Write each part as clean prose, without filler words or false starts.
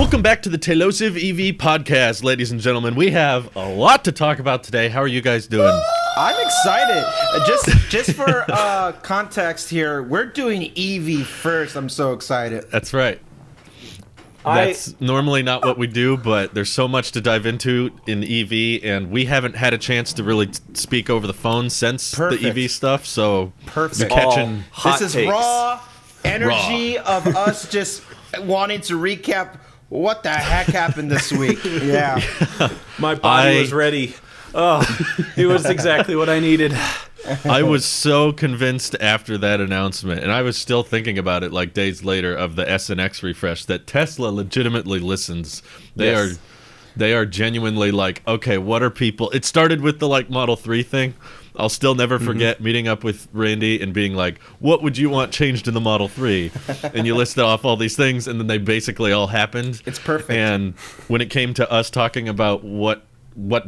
Welcome back to the Telosive EV podcast, ladies and gentlemen. We have a lot to talk about today. How are you guys doing? I'm excited. Just for context here, we're doing EV first. I'm so excited. That's right. That's normally not what we do, but there's so much to dive into in EV, and we haven't had a chance to really speak over the phone since the EV stuff, so perfect. Catching this is takes. Raw energy of us just wanting to recap what the heck happened this week. Yeah. My body was ready. Oh, it was exactly what I needed. I was so convinced after that announcement, and I was still thinking about it like days later of the S and X refresh, that Tesla legitimately listens. They are genuinely like, okay, what are people? It started with the like Model 3 thing. I'll still never forget meeting up with Randy and being like, what would you want changed in the Model 3? And you listed off all these things, and then they basically all happened. It's perfect. And when it came to us talking about what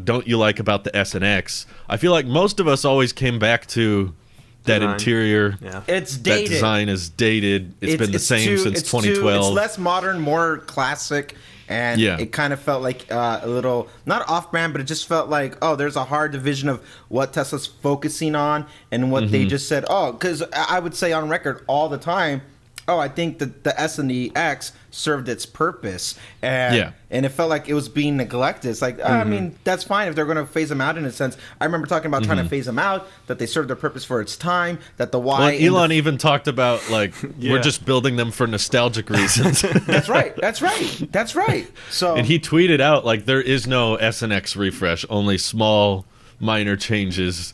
don't you like about the S and X, I feel like most of us always came back to that interior. Yeah. It's dated. That design is dated. It's been the same since 2012. It's less modern, more classic. And it kind of felt like a little, not off-brand, but it just felt like, oh, there's a hard division of what Tesla's focusing on and what they just said. Oh, because I would say on record all the time, oh, I think that the S and the X served its purpose. And it felt like it was being neglected. It's like, I mean, that's fine if they're going to phase them out in a sense. I remember talking about trying to phase them out, that they served their purpose for its time, that the Y... Well, Elon even talked about, like, we're just building them for nostalgic reasons. That's right. So, and he tweeted out, like, there is no S and X refresh, only small, minor changes.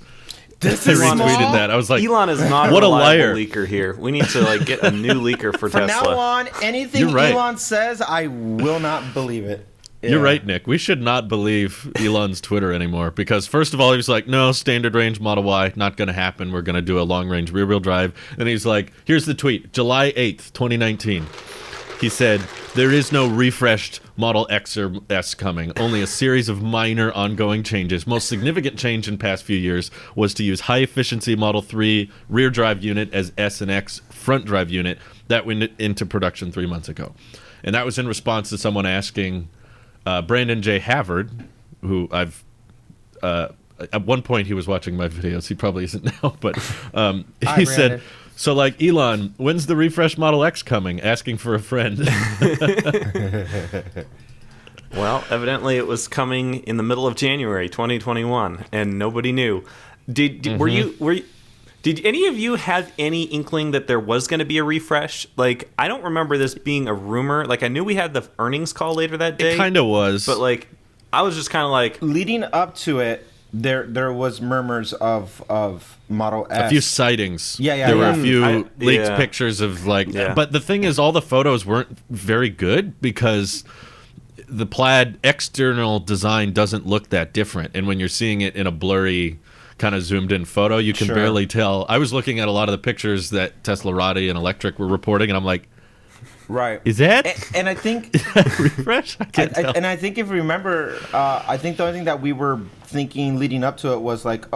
This I is retweeted that. I was like, Elon is not what a liar leaker here. We need to like get a new leaker for Tesla. From now on, anything Elon says, I will not believe it. Yeah. You're right, Nick. We should not believe Elon's Twitter anymore because, first of all, he was like, no, standard range Model Y, not going to happen. We're going to do a long-range rear-wheel drive. And he's like, here's the tweet, July 8th, 2019. He said, there is no refreshed Model X or S coming, only a series of minor ongoing changes. Most significant change in past few years was to use high-efficiency Model 3 rear drive unit as S and X front drive unit that went into production 3 months ago. And that was in response to someone asking Brandon J. Havard, who I've... at one point he was watching my videos. He probably isn't now, but he said... So, like, Elon, when's the refresh Model X coming? Asking for a friend. Well, evidently it was coming in the middle of January 2021, and nobody knew. Did any of you have any inkling that there was going to be a refresh? Like, I don't remember this being a rumor. Like, I knew we had the earnings call later that day. It kind of was. But, like, I was just kind of like... Leading up to it, there was murmurs of Model S. A few sightings. There were a few leaked pictures of like... But the thing is, all the photos weren't very good because the Plaid external design doesn't look that different. And when you're seeing it in a blurry, kind of zoomed in photo, you can barely tell. I was looking at a lot of the pictures that Tesla Roddy and Electric were reporting, and I'm like... Right. Is that? And I think... refresh? I can't tell. And I think if you remember, I think the only thing that we were thinking leading up to it was like,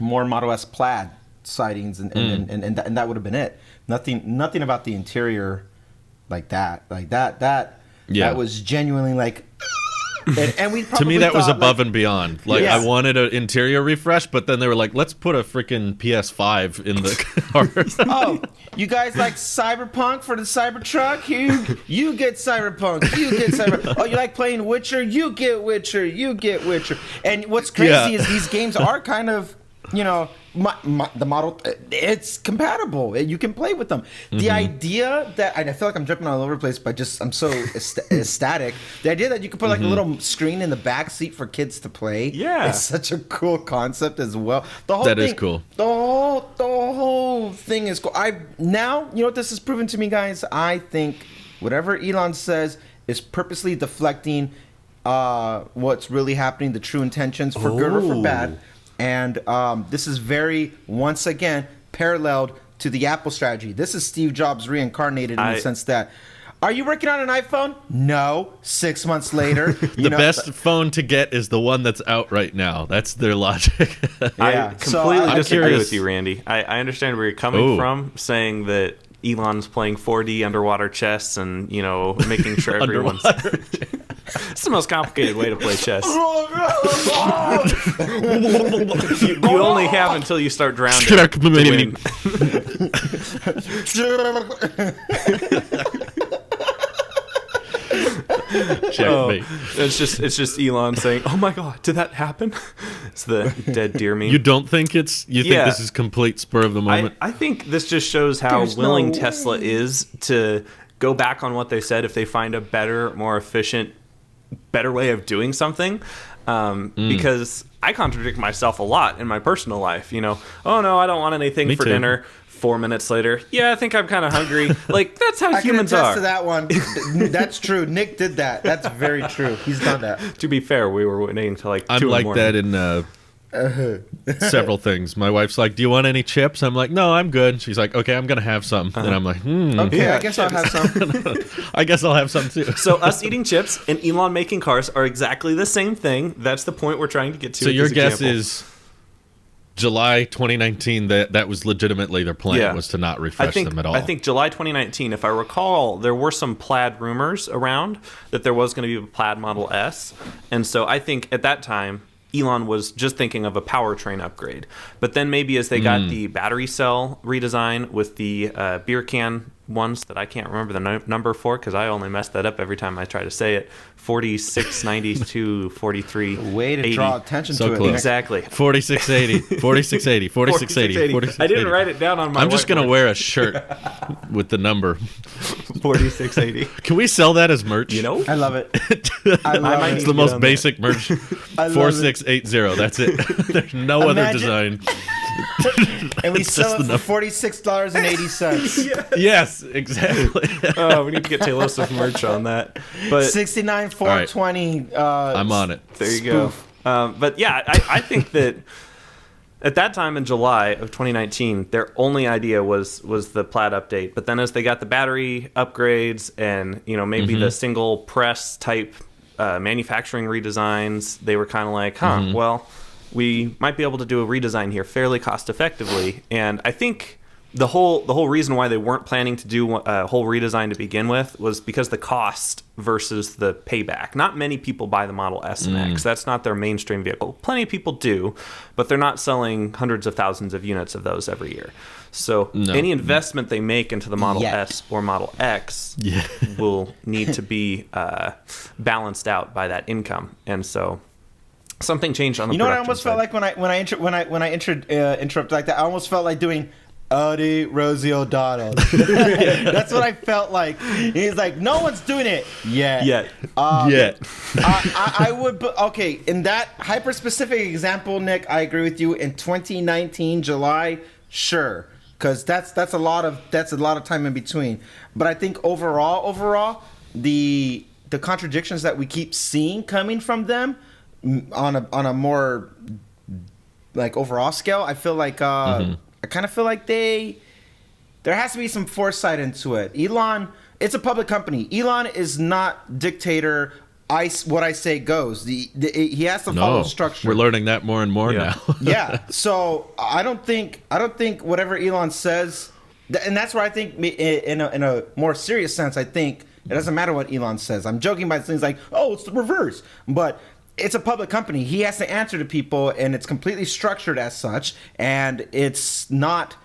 more Model S Plaid sightings, and that would have been it. Nothing about the interior like that. Like that was genuinely like... And we to me, that was above and beyond. Like, I wanted an interior refresh, but then they were like, let's put a freaking PS5 in the car. Oh, you guys like Cyberpunk for the Cybertruck? You get Cyberpunk. You get Cyberpunk. Oh, you like playing Witcher? You get Witcher. You get Witcher. And what's crazy is these games are kind of, you know, the model, it's compatible. You can play with them. The idea that, and I feel like I'm jumping all over the place, but I'm so ecstatic. The idea that you could put like a little screen in the back seat for kids to play. Yeah. It's such a cool concept as well. The whole thing is cool. The whole thing is cool. Now, you know what this has proven to me, guys? I think whatever Elon says is purposely deflecting what's really happening, the true intentions, for good or for bad. And this is very, once again, paralleled to the Apple strategy. This is Steve Jobs reincarnated in the sense that, are you working on an iPhone? No. 6 months later. The best phone to get is the one that's out right now. That's their logic. I completely disagree with you, Randy. I understand where you're coming from, saying that Elon's playing 4D underwater chess and, making sure everyone's... It's the most complicated way to play chess. you only have until you start drowning to win. Checkmate. It's just Elon saying, "Oh my God, did that happen?" It's the dead deer meme. You don't think you think this is complete spur of the moment? I think this just shows how willing Tesla is to go back on what they said if they find a better, more efficient, better way of doing something. Because I contradict myself a lot in my personal life. Oh no, I don't want anything for dinner. 4 minutes later, I think I'm kind of hungry. Like, that's how humans are. I can attest to that one. That's true. Nick did that. That's very true. He's done that. To be fair, we were waiting until 2 I'm in the like morning. that in several things. My wife's like, "Do you want any chips?" I'm like, "No, I'm good." She's like, "Okay, I'm gonna have some." And I'm like, Okay, I guess I'll have some. I guess I'll have some too. So us eating chips and Elon making cars are exactly the same thing. That's the point we're trying to get to. So your guess example. is July 2019, that was legitimately their plan, was to not refresh them at all. I think July 2019, if I recall, there were some Plaid rumors around that there was going to be a Plaid Model S. And so I think at that time, Elon was just thinking of a powertrain upgrade. But then maybe as they got the battery cell redesign with the beer can ones that I can't remember the number for because I only mess that up every time I try to say it. 4692 43. Way to draw attention So to close. it. Exactly. 4680, 4680, 4680, 4680. I didn't write it down on my I'm just going to whiteboard. wear a shirt with the number. 4680. Can we sell that as merch? I love it. I love might it. It's the most basic merch. I love 4680. That's it. There's no other Imagine- design. And we It's sell just it the for $46.80. Yes, exactly. Oh, we need to get Taylor Swift merch on that. But 69 420. I'm on it. there you go. But yeah, I think that at that time in July of 2019, their only idea was the Plaid update. But then as they got the battery upgrades and maybe the single press type manufacturing redesigns, they were kind of like, well, we might be able to do a redesign here fairly cost effectively. And I think the whole reason why they weren't planning to do a whole redesign to begin with was because the cost versus the payback. Not many people buy the Model S and X. That's not their mainstream vehicle. Plenty of people do, but they're not selling hundreds of thousands of units of those every year. So any investment they make into the Model S or Model X will need to be balanced out by that income. And so something changed on the what I production almost side. felt like when I interrupt like that? I almost felt like doing Audi Rosie O'Donnell. That's what I felt like. He's like, no one's doing it yet. I would. Okay, in that hyper specific example, Nick, I agree with you. In 2019 July, sure, because that's a lot of time in between. But I think overall, the contradictions that we keep seeing coming from them on a more like overall scale, I feel like I kind of feel like there has to be some foresight into it. Elon, it's a public company. Elon is not dictator. What I say goes. He has to follow structure. We're learning that more and more now. Yeah. So I don't think whatever Elon says, and that's where I think in a more serious sense, I think it doesn't matter what Elon says. I'm joking by things like, oh, it's the reverse, but it's a public company. He has to answer to people, and it's completely structured as such. And it's not.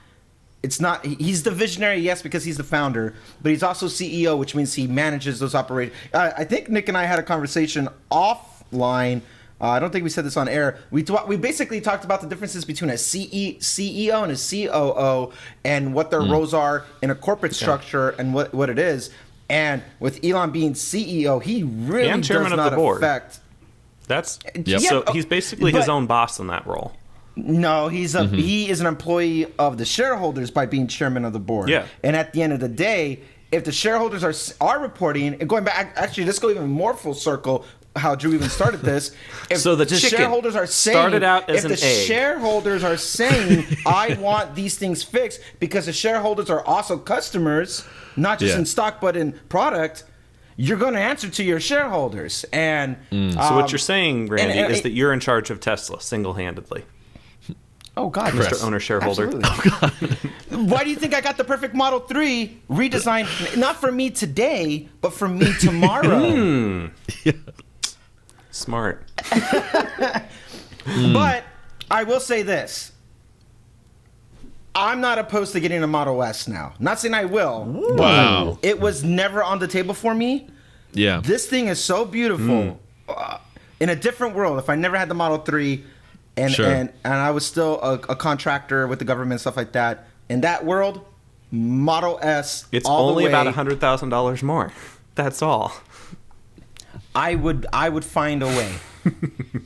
He's the visionary, yes, because he's the founder, but he's also CEO, which means he manages those operations. I think Nick and I had a conversation offline. I don't think we said this on air. We basically talked about the differences between a CEO and a COO, and what their roles are in a corporate structure and what it is. And with Elon being CEO, he really and chairman does not of the board. affect. That's Yeah, so he's basically his own boss in that role. No, he is an employee of the shareholders by being chairman of the board. Yeah. And at the end of the day, if the shareholders are reporting, and going back, actually, let's go even more full circle. How Drew even started this. If So the shareholders are saying, started out as if the shareholders are saying, I want these things fixed because the shareholders are also customers, not just in stock but in product, you're going to answer to your shareholders. And so what you're saying, Randy, is that you're in charge of Tesla single-handedly. Oh God, Mr. Owner Shareholder. Oh, why do you think I got the perfect Model 3 redesigned? Not for me today, but for me tomorrow. Yeah. Smart. But I will say this. I'm not opposed to getting a Model S now. Not saying I will. Wow. It was never on the table for me. Yeah. This thing is so beautiful. In a different world, if I never had the Model 3 and I was still a contractor with the government, stuff like that, in that world, Model S, it's all only the way, about $100,000 more. That's all. I would find a way.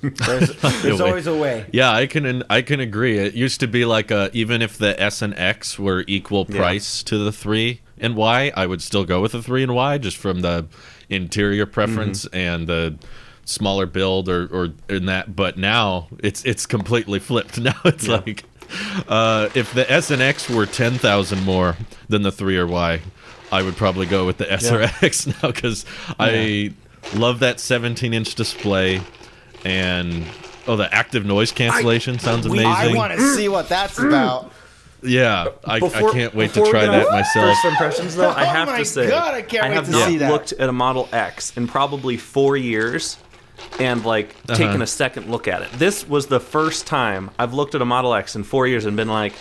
There's always a way. Yeah, I can agree. It used to be like even if the S and X were equal price to the 3 and Y, I would still go with the 3 and Y just from the interior preference and the smaller build or in that. But now it's completely flipped. Now it's like if the S and X were 10,000 more than the 3 or Y, I would probably go with the S or X now because I love that 17-inch display. And the active noise cancellation sounds amazing. I want to see what that's about. Yeah, I can't wait to try that myself. First impressions, though, I have to say, God, I can't wait to see that. I have not looked at a Model X in probably 4 years, and taken a second look at it. This was the first time I've looked at a Model X in 4 years and been like,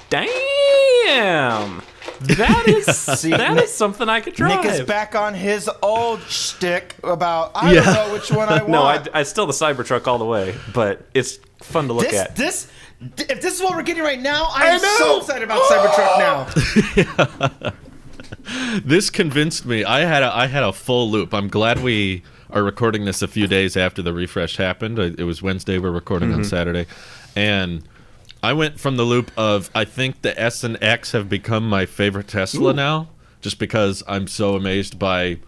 damn. That is something I could drive. Nick is back on his old shtick about I don't know which one I want. No, I still the Cybertruck all the way, but it's fun to look at. If this is what we're getting right now, I'm so excited about Cybertruck now. This convinced me. I had a full loop. I'm glad we are recording this a few days after the refresh happened. It was Wednesday. We're recording on Saturday, and I went from the loop of I think the S and X have become my favorite Tesla now, just because I'm so amazed by.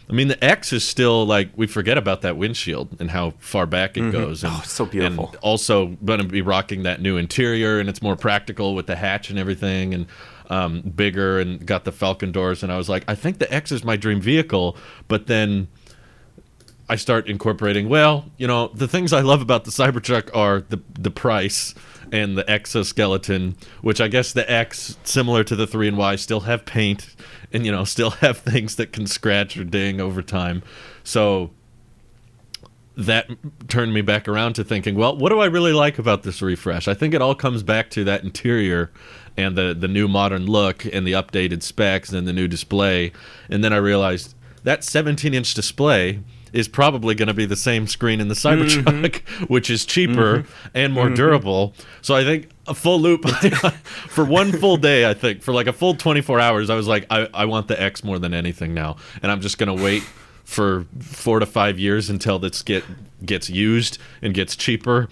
I mean, the X is still like we forget about that windshield and how far back it goes. And, it's so beautiful. And also going to be rocking that new interior, and it's more practical with the hatch and everything, and bigger, and got the Falcon doors. And I was like, I think the X is my dream vehicle, but then I start incorporating. Well, the things I love about the Cybertruck are the price. And the exoskeleton, which I guess the X, similar to the 3 and Y, still have paint and, still have things that can scratch or ding over time. So that turned me back around to thinking, well, what do I really like about this refresh? I think it all comes back to that interior and the new modern look and the updated specs and the new display. And then I realized that 17-inch display is probably going to be the same screen in the Cybertruck, which is cheaper and more durable. So I think a full loop for one full day, I think for like a full 24 hours, I was like, I want the X more than anything now. And I'm just going to wait for 4 to 5 years until this gets used and gets cheaper,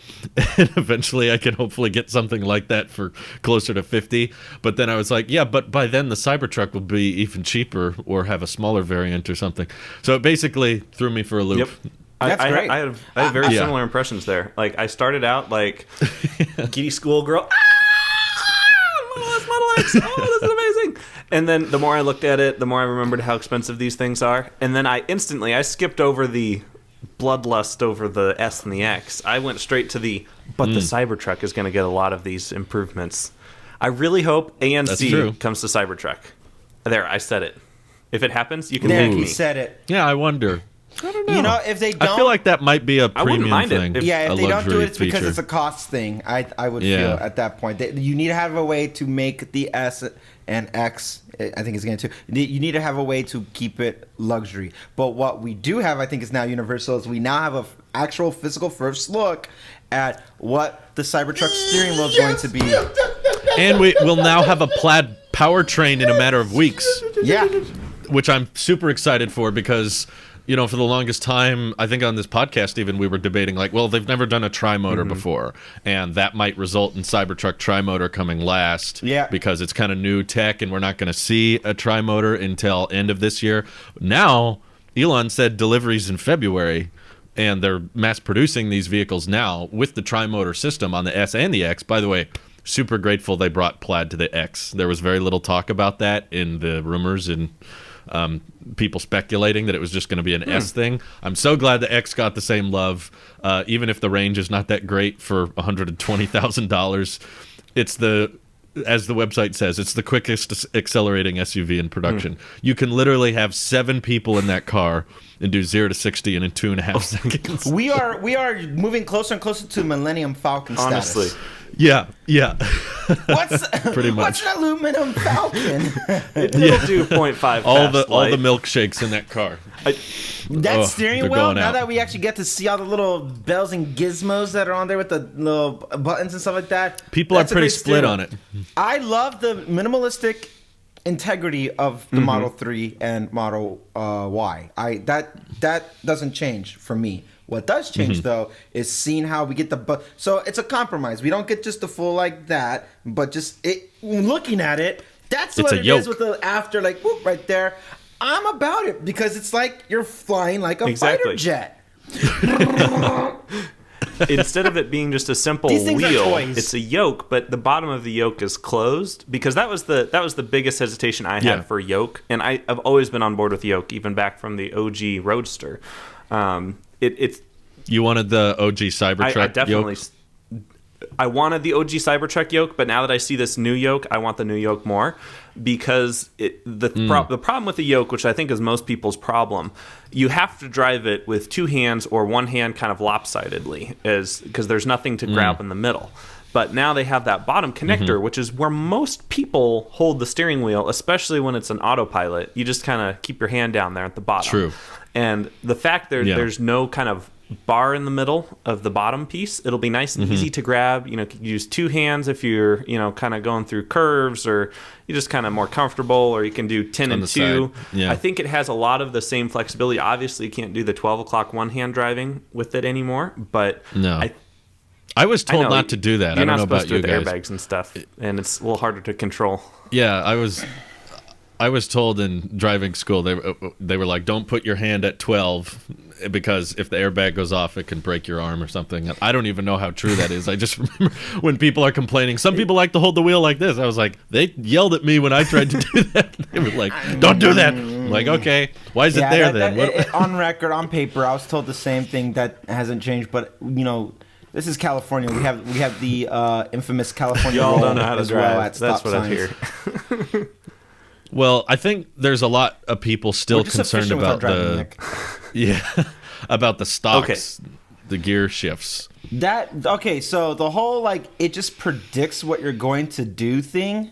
and eventually I can hopefully get something like that for closer to 50. But then I was like, yeah, but by then the Cybertruck will be even cheaper or have a smaller variant or something. So it basically threw me for a loop. Yep. That's great. I have very similar impressions there. Like I started out like giddy schoolgirl. Model X. Oh, this is amazing. And then the more I looked at it, the more I remembered how expensive these things are. And then I skipped over the bloodlust over the S and the X. I went straight to the Cybertruck is going to get a lot of these improvements. I really hope ANC comes to Cybertruck. There, I said it. If it happens, you can thank me. He said it. Yeah, I wonder. I don't know. If they don't, I feel like that might be a premium thing. If they don't do it, it's because it's a cost thing. I would feel at that point. You need to have a way to make the S and X. I think it's going to. You need to have a way to keep it luxury. But what we do have, I think, is now universal. Is we now have an actual physical first look at what the Cybertruck steering wheel is going to be. And we will now have a Plaid powertrain in a matter of weeks. Yeah. Which I'm super excited for because, for the longest time, I think on this podcast even, we were debating like, well, they've never done a tri-motor before, and that might result in Cybertruck tri-motor coming last because it's kind of new tech, and we're not going to see a tri-motor until end of this year. Now, Elon said deliveries in February, and they're mass producing these vehicles now with the tri-motor system on the S and the X. By the way, super grateful they brought Plaid to the X. There was very little talk about that in the rumors and people speculating that it was just going to be an S thing. I'm so glad the X got the same love, even if the range is not that great for $120,000. It's as the website says, it's the quickest accelerating SUV in production. You can literally have 7 people in that car and do 0 to 60 in 2.5 seconds. We are moving closer and closer to Millennium Falcon status. Honestly. Yeah. What's pretty much what's an aluminum Falcon? It'll do 0.5 all the milkshakes in that car. That steering they're wheel, going now out. that we actually get to see all the little bells and gizmos that are on there with the little buttons and stuff like that. People are that's a pretty great split steering on it. I love the minimalistic integrity of the Model 3 and Model Y. That doesn't change for me. What does change though is seeing how we get so it's a compromise. We don't get just the full like that, but just looking at it. That's what it is with the after whoop right there. I'm about it because it's like you're flying like a fighter jet. Instead of it being just a simple wheel, it's a yoke, but the bottom of the yoke is closed, because that was the biggest hesitation I had for yoke, and I've always been on board with yoke, even back from the OG Roadster. It's you wanted the OG Cybertruck I definitely yoke? I wanted the OG Cybertruck yoke, but now that I see this new yoke, I want the new yoke more, because the problem with the yoke, which I think is most people's problem, you have to drive it with 2 hands or 1 hand kind of lopsidedly, because there's nothing to grab in the middle. But now they have that bottom connector, which is where most people hold the steering wheel, especially when it's an autopilot. You just kind of keep your hand down there at the bottom. True. And the fact there's no kind of bar in the middle of the bottom piece, it'll be nice and easy to grab. You can use 2 hands if you're kind of going through curves, or you're just kind of more comfortable, or you can do 10 and 2. I think it has a lot of the same flexibility. Obviously you can't do the 12 o'clock one-hand driving with it anymore, but no. I was told not to do that. You're I don't know not supposed about to you with guys. airbags and stuff, and it's a little harder to control. Yeah, I was told in driving school they were like, don't put your hand at 12, because if the airbag goes off, it can break your arm or something. I don't even know how true that is. I just remember when people are complaining, some people like to hold the wheel like this. I was like, they yelled at me when I tried to do that. They were like, don't do that. I'm like, okay, why is it there then? On record, on paper, I was told the same thing. That hasn't changed, but this is California. We have the infamous California Y'all roll don't know how to as drive. well at That's stop what I signs. hear. Well, I think there's a lot of people still just concerned efficient with about our driving, Nick. about the stocks, the gear shifts. So the whole it just predicts what you're going to do thing,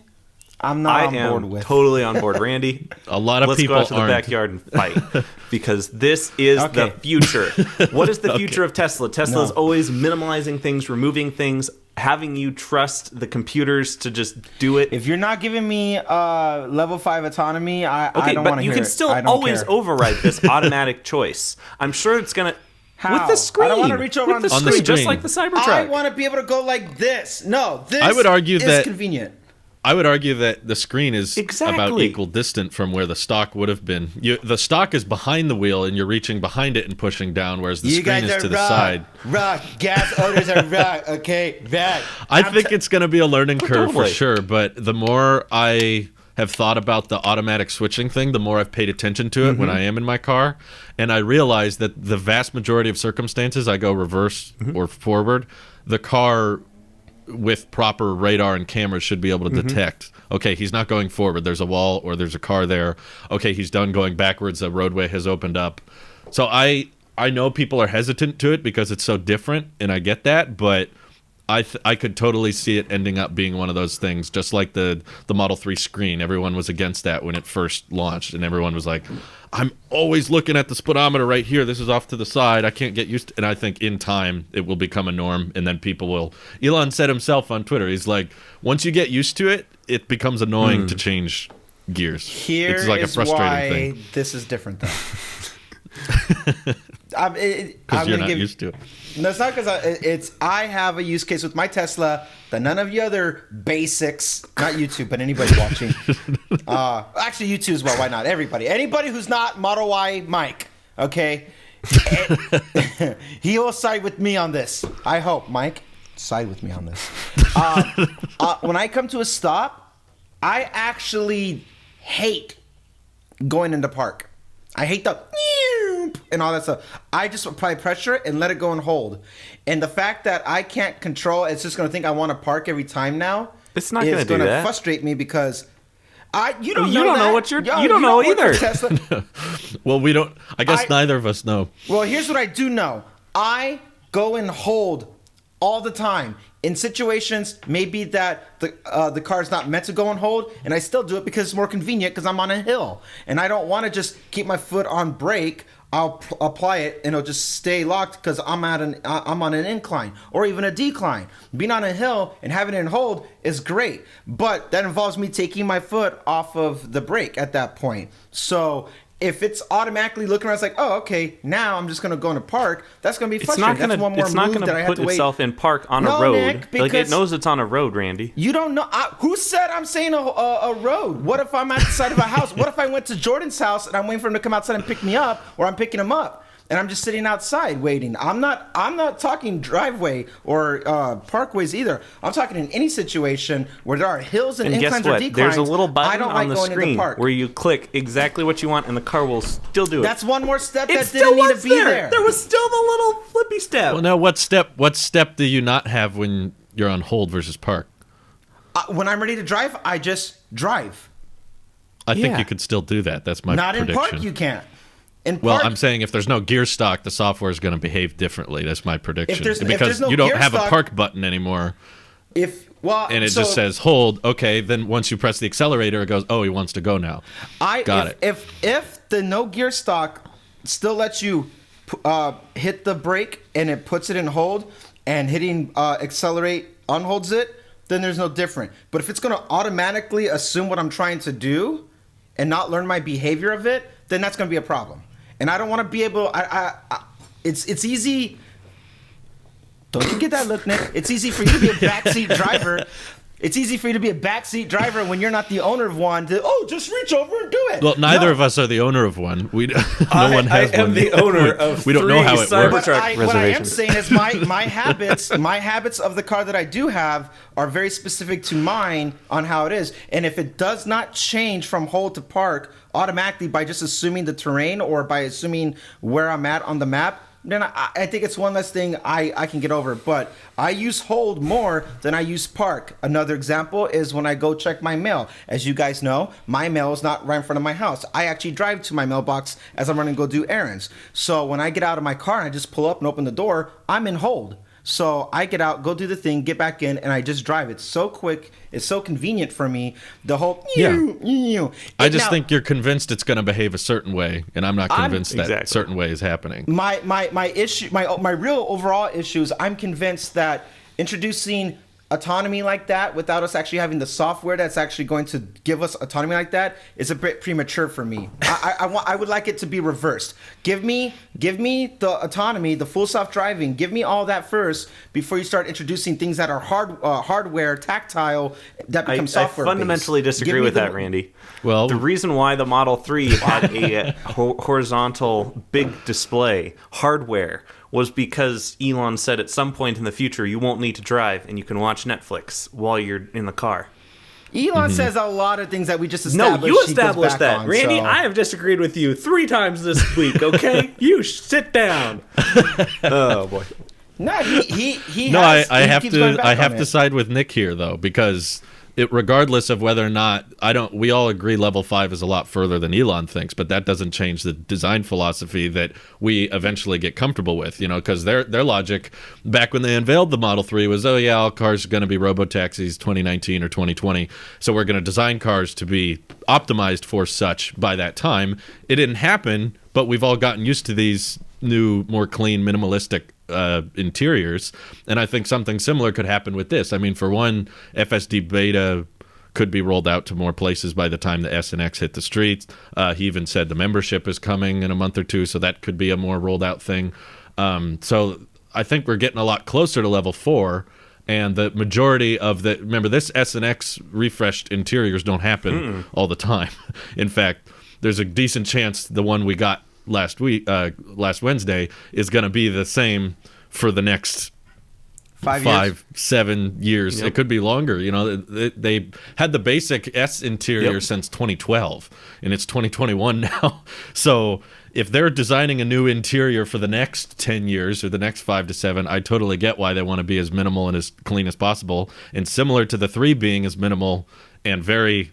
I'm not on board with. Totally on board, Randy. A lot of Let's people go out to the aren't. backyard and fight, because this is the future. What is the future of Tesla? Tesla is always minimalizing things, removing things, having you trust the computers to just do it. If you're not giving me level 5 autonomy, I don't want to hear it. But you can still always override this automatic choice. I'm sure it's going to... With the screen. I don't want to reach over on the screen. Just like the Cybertruck. I want to be able to go like this. No, this I would argue is convenient. I would argue that the screen is about equal distant from where the stock would have been. The stock is behind the wheel, and you're reaching behind it and pushing down, whereas the screen is to the side. Gas orders are rock. Okay, rock. I think it's going to be a learning curve for sure, but the more I have thought about the automatic switching thing, the more I've paid attention to it when I am in my car, and I realize that the vast majority of circumstances I go reverse or forward, the car with proper radar and cameras should be able to detect, okay, he's not going forward, there's a wall or there's a car there, okay, he's done going backwards, the roadway has opened up. So I know people are hesitant to it because it's so different, and I get that, but I could totally see it ending up being one of those things, just like the Model 3 screen. Everyone was against that when it first launched, and everyone was like, I'm always looking at the speedometer right here. This is off to the side. I can't get used to it. And I think in time it will become a norm, and then people will... Elon said himself on Twitter, he's like, once you get used to it, it becomes annoying to change gears. It's like a frustrating thing. This is different, though. Because you're not used to it. No, it's not because I have a use case with my Tesla that none of the other basics, not YouTube, but anybody watching. Actually, you too as well. Why not? Anybody who's not Model Y Mike, okay? He will side with me on this. I hope, Mike, side with me on this. When I come to a stop, I actually hate going into park. I hate the and all that stuff. I just apply pressure and let it go and hold. And the fact that I can't control, it's just going to think I want to park every time now. It's not going to do that. Frustrate me because you don't know what you don't know either. Well, we don't. I guess neither of us know. Well, here's what I do know. I go and hold all the time in situations maybe that the car is not meant to go and hold, and I still do it because it's more convenient because I'm on a hill and I don't want to just keep my foot on brake. I'll apply it and it'll just stay locked because I'm on an incline or even a decline. Being on a hill and having it in hold is great, but that involves me taking my foot off of the brake at that point. So if it's automatically looking around, it's like, oh, okay, now I'm just going to go in a park, that's going to be frustrating. It's not going to put itself in park on a road. Nick, like, it knows it's on a road, Randy. You don't know. Who said I'm saying a road? What if I'm at the side of a house? What if I went to Jordan's house and I'm waiting for him to come outside and pick me up, or I'm picking him up? And I'm just sitting outside waiting. I'm not talking driveway or parkways either. I'm talking in any situation where there are hills and inclines or declines. There's a little button on the screen where you click exactly what you want, and the car will still do it. That's one more step that didn't need to be there. There was still the little flippy step. Well, now what step do you not have when you're on hold versus park? When I'm ready to drive, I just drive. I think you could still do that. That's my prediction. Not in park, you can't. Well, I'm saying if there's no gear stock, the software is going to behave differently. That's my prediction. Because no you don't have a park button anymore. And it just says hold. Okay, then once you press the accelerator, it goes, oh, he wants to go now. Got it. If the no gear stock still lets you hit the brake and it puts it in hold, and hitting accelerate unholds it, then there's no different. But if it's going to automatically assume what I'm trying to do and not learn my behavior of it, then that's going to be a problem. And I don't want to be able. It's easy. Don't you get that look, Nick? It's easy for you to be a backseat driver. It's easy for you to be a backseat driver when you're not the owner of one. Just reach over and do it. Well, neither of us are the owner of one. No one has one. I am the owner of we don't know how it works. What I am saying is my habits of the car that I do have are very specific to mine on how it is. And if it does not change from hold to park automatically by just assuming the terrain or by assuming where I'm at on the map, then I think it's one less thing I can get over. But I use hold more than I use park. Another example is when I go check my mail. As you guys know, my mail is not right in front of my house. I actually drive to my mailbox as I'm running to go do errands. So when I get out of my car and I just pull up and open the door, I'm in hold. So I get out, go do the thing, get back in, and I just drive. It's so quick. It's so convenient for me. The whole I just think you're convinced it's going to behave a certain way, and I'm not convinced that a certain way is happening. My issue, my real overall issue is I'm convinced that introducing autonomy like that without us actually having the software that's actually going to give us autonomy like that is a bit premature for me. I would like it to be reversed. Give me the autonomy, the full self-driving. Give me all that first before you start introducing things that are hardware, tactile, that become software. I fundamentally disagree with that, Randy. Well, the reason why the Model 3 had a horizontal big display hardware was because Elon said at some point in the future you won't need to drive and you can watch Netflix while you're in the car. Elon says a lot of things that we just established. No, you established that. Randy, I have disagreed with you 3 times this week, okay? You sit down. Oh, boy. No, I have to side with Nick here, though, because regardless of whether or not we all agree level 5 is a lot further than Elon thinks, but that doesn't change the design philosophy that we eventually get comfortable with, because their logic back when they unveiled the Model 3 was, oh yeah, all cars are going to be robotaxis 2019 or 2020, so we're going to design cars to be optimized for such by that time. It didn't happen, but we've all gotten used to these new, more clean, minimalistic interiors, and I think something similar could happen with this. I mean, for one, FSD beta could be rolled out to more places by the time the S and X hit the streets. He even said the membership is coming in a month or two, so that could be a more rolled out thing. So I think we're getting a lot closer to level 4, and the majority of remember, this S and X refreshed interiors don't happen all the time. In fact, there's a decent chance the one we got last Wednesday is going to be the same for the next 5 years? 7 years. It could be longer. You know, they had the basic S interior since 2012, and it's 2021 now. So if they're designing a new interior for the next 10 years or the next 5 to 7, I totally get why they want to be as minimal and as clean as possible. And similar to the 3 being as minimal and very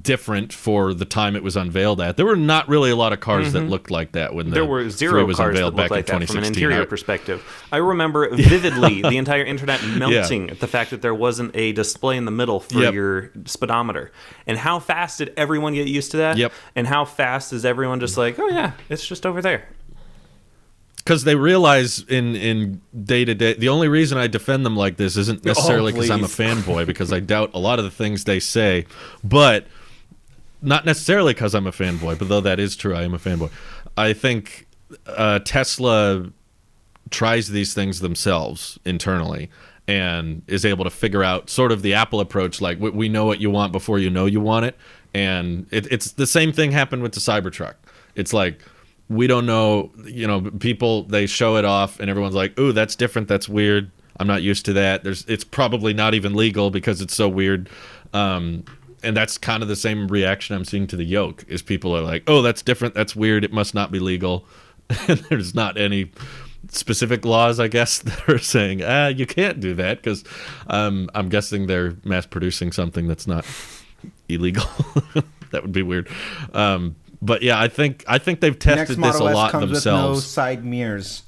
different for the time it was unveiled at. There were not really a lot of cars that looked like that when there were zero 3 was cars that unveiled looked back in like that from an 2016. interior perspective. I remember vividly the entire internet melting at the fact that there wasn't a display in the middle for your speedometer. And how fast did everyone get used to that? Yep. And how fast is everyone just like, oh yeah, it's just over there. Because they realize in day-to-day, the only reason I defend them like this isn't necessarily because I'm a fanboy, because I doubt a lot of the things they say, but not necessarily because I'm a fanboy, but though that is true, I am a fanboy. I think Tesla tries these things themselves internally and is able to figure out sort of the Apple approach, like we know what you want before you know you want it. And it's the same thing happened with the Cybertruck. It's like, we don't know, you know, people, they show it off and everyone's like, ooh, that's different, that's weird, I'm not used to that. It's probably not even legal because it's so weird. And that's kind of the same reaction I'm seeing to the yoke, is people are like, oh, that's different, that's weird, it must not be legal. And there's not any specific laws, I guess, that are saying, you can't do that, because I'm guessing they're mass producing something that's not illegal. That would be weird. But yeah, I think they've tested this a lot comes themselves. With no side mirrors.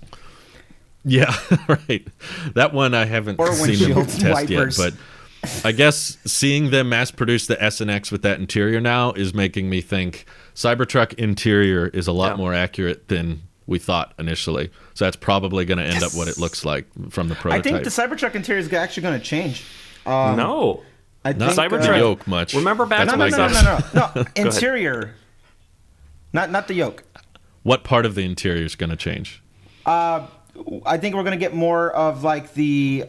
Yeah, right. That one I haven't seen them test wipers. yet, but I guess seeing them mass produce the S and X with that interior now is making me think Cybertruck interior is a lot more accurate than we thought initially. So that's probably going to end up what it looks like from the prototype. I think the Cybertruck interior is actually going to change. No. I not think, the yoke much. Remember back No. Interior. Not the yoke. What part of the interior is going to change? I think we're going to get more of like the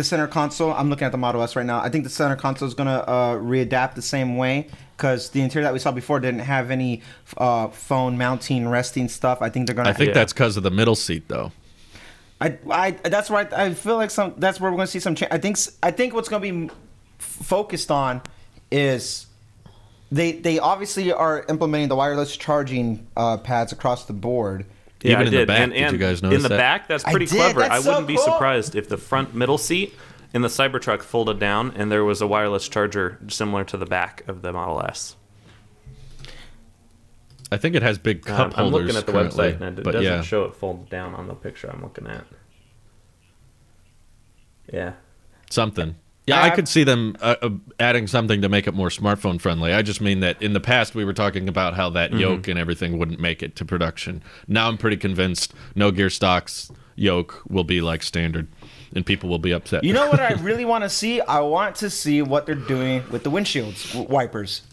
center console. I'm looking at the Model S right now. I think the center console is going to readapt the same way, because the interior that we saw before didn't have any phone mounting, resting stuff. I think they're going to. I think that's because of the middle seat, though. That's right. I feel like that's where we're going to see some change. I think what's going to be focused on is they obviously are implementing the wireless charging pads across the board. Yeah, Even I in did. the back, And did you guys notice in the that? back, that's pretty clever. That's I wouldn't so be cool. surprised if the front middle seat in the Cybertruck folded down and there was a wireless charger similar to the back of the Model S. I think it has big cup I'm holders. looking at the currently, website, and it but doesn't show it folded down on the picture I'm looking at. Yeah. Something. Yeah, I could see them adding something to make it more smartphone friendly. I just mean that in the past we were talking about how that yoke and everything wouldn't make it to production. Now I'm pretty convinced no gear stocks yoke will be like standard, and people will be upset. You know what I really want to see? I want to see what they're doing with the windshields wipers.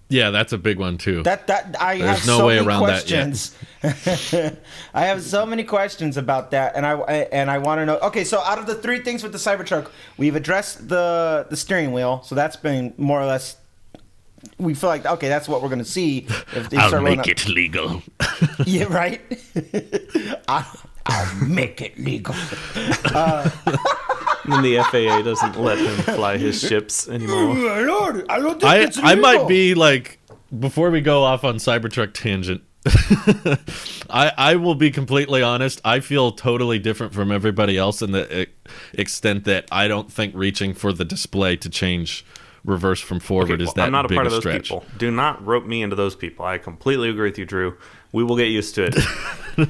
Yeah, that's a big one too. There's have no so way many around questions. I have so many questions about that, and I want to know. Okay, so out of the 3 things with the Cybertruck, we've addressed the steering wheel, so that's been more or less. We feel like, okay, that's what we're going to see if they I'll make it legal. Yeah, right. I'll make it legal. And the FAA doesn't let him fly his ships anymore. I don't think it's legal. I might be like, before we go off on Cybertruck tangent, I will be completely honest. I feel totally different from everybody else in the extent that I don't think reaching for the display to change reverse from forward is that I'm not a big part of those stretch. people. Do not rope me into those people. I completely agree with you, Drew. We will get used to it.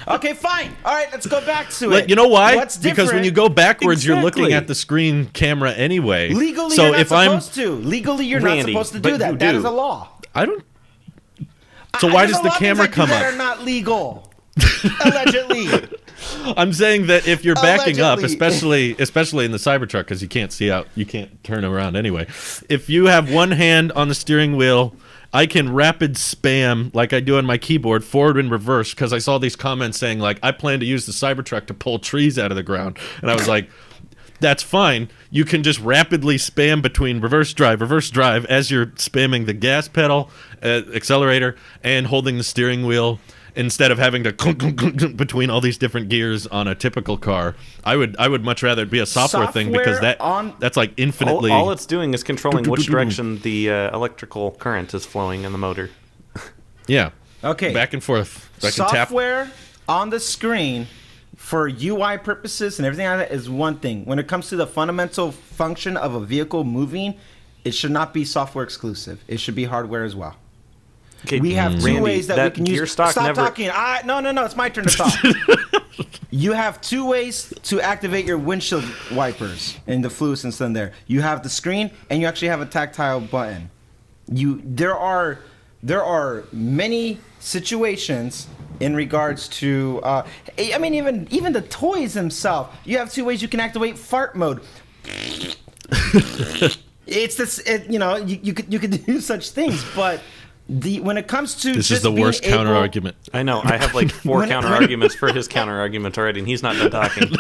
Okay, fine. All right, let's go back to it. You know why? What's Because when you go backwards, you're looking at the screen camera anyway. Legally, so you're not if supposed to. Legally, you're not Randy, supposed to but do that. you That do. is a law. I don't. So why does the camera come that up? are not legal. Allegedly. I'm saying that if you're backing up, Allegedly. especially in the Cybertruck, because you can't see out, you can't turn around anyway. If you have one hand on the steering wheel, I can rapid spam like I do on my keyboard, forward and reverse, because I saw these comments saying like, I plan to use the Cybertruck to pull trees out of the ground, and I was like, that's fine. You can just rapidly spam between reverse drive as you're spamming the gas pedal, accelerator, and holding the steering wheel. instead of having to between all these different gears on a typical car. I would much rather it be a software thing, because that's like infinitely. All it's doing is controlling which direction the electrical current is flowing in the motor. Yeah. Okay. Back and forth. Software on the screen for UI purposes and everything like that is one thing. When it comes to the fundamental function of a vehicle moving, it should not be software exclusive. It should be hardware as well. Okay, we have two ways that we can use. Your stock Stop talking. No. It's my turn to talk. You have two ways to activate your windshield wipers and the fluorescence in there. You have the screen, and you actually have a tactile button. There are many situations in regards to. Even the toys themselves. You have two ways you can activate fart mode. It's this. You could do such things, but. When it comes to this is the worst counter argument. I know. I have like 4 counter arguments for his counter argument already, and he's not done talking.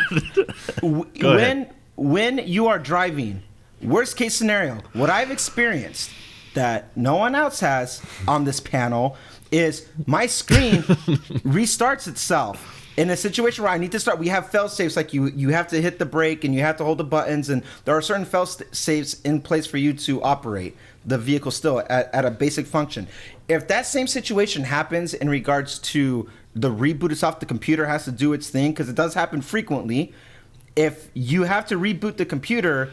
Go ahead. When you are driving, worst case scenario, what I've experienced that no one else has on this panel is my screen restarts itself. In a situation where I need to start, we have fail safes, like you have to hit the brake and you have to hold the buttons, and there are certain fail safes in place for you to operate the vehicle still at a basic function. If that same situation happens in regards to the reboot itself, the computer has to do its thing, because it does happen frequently. If you have to reboot the computer,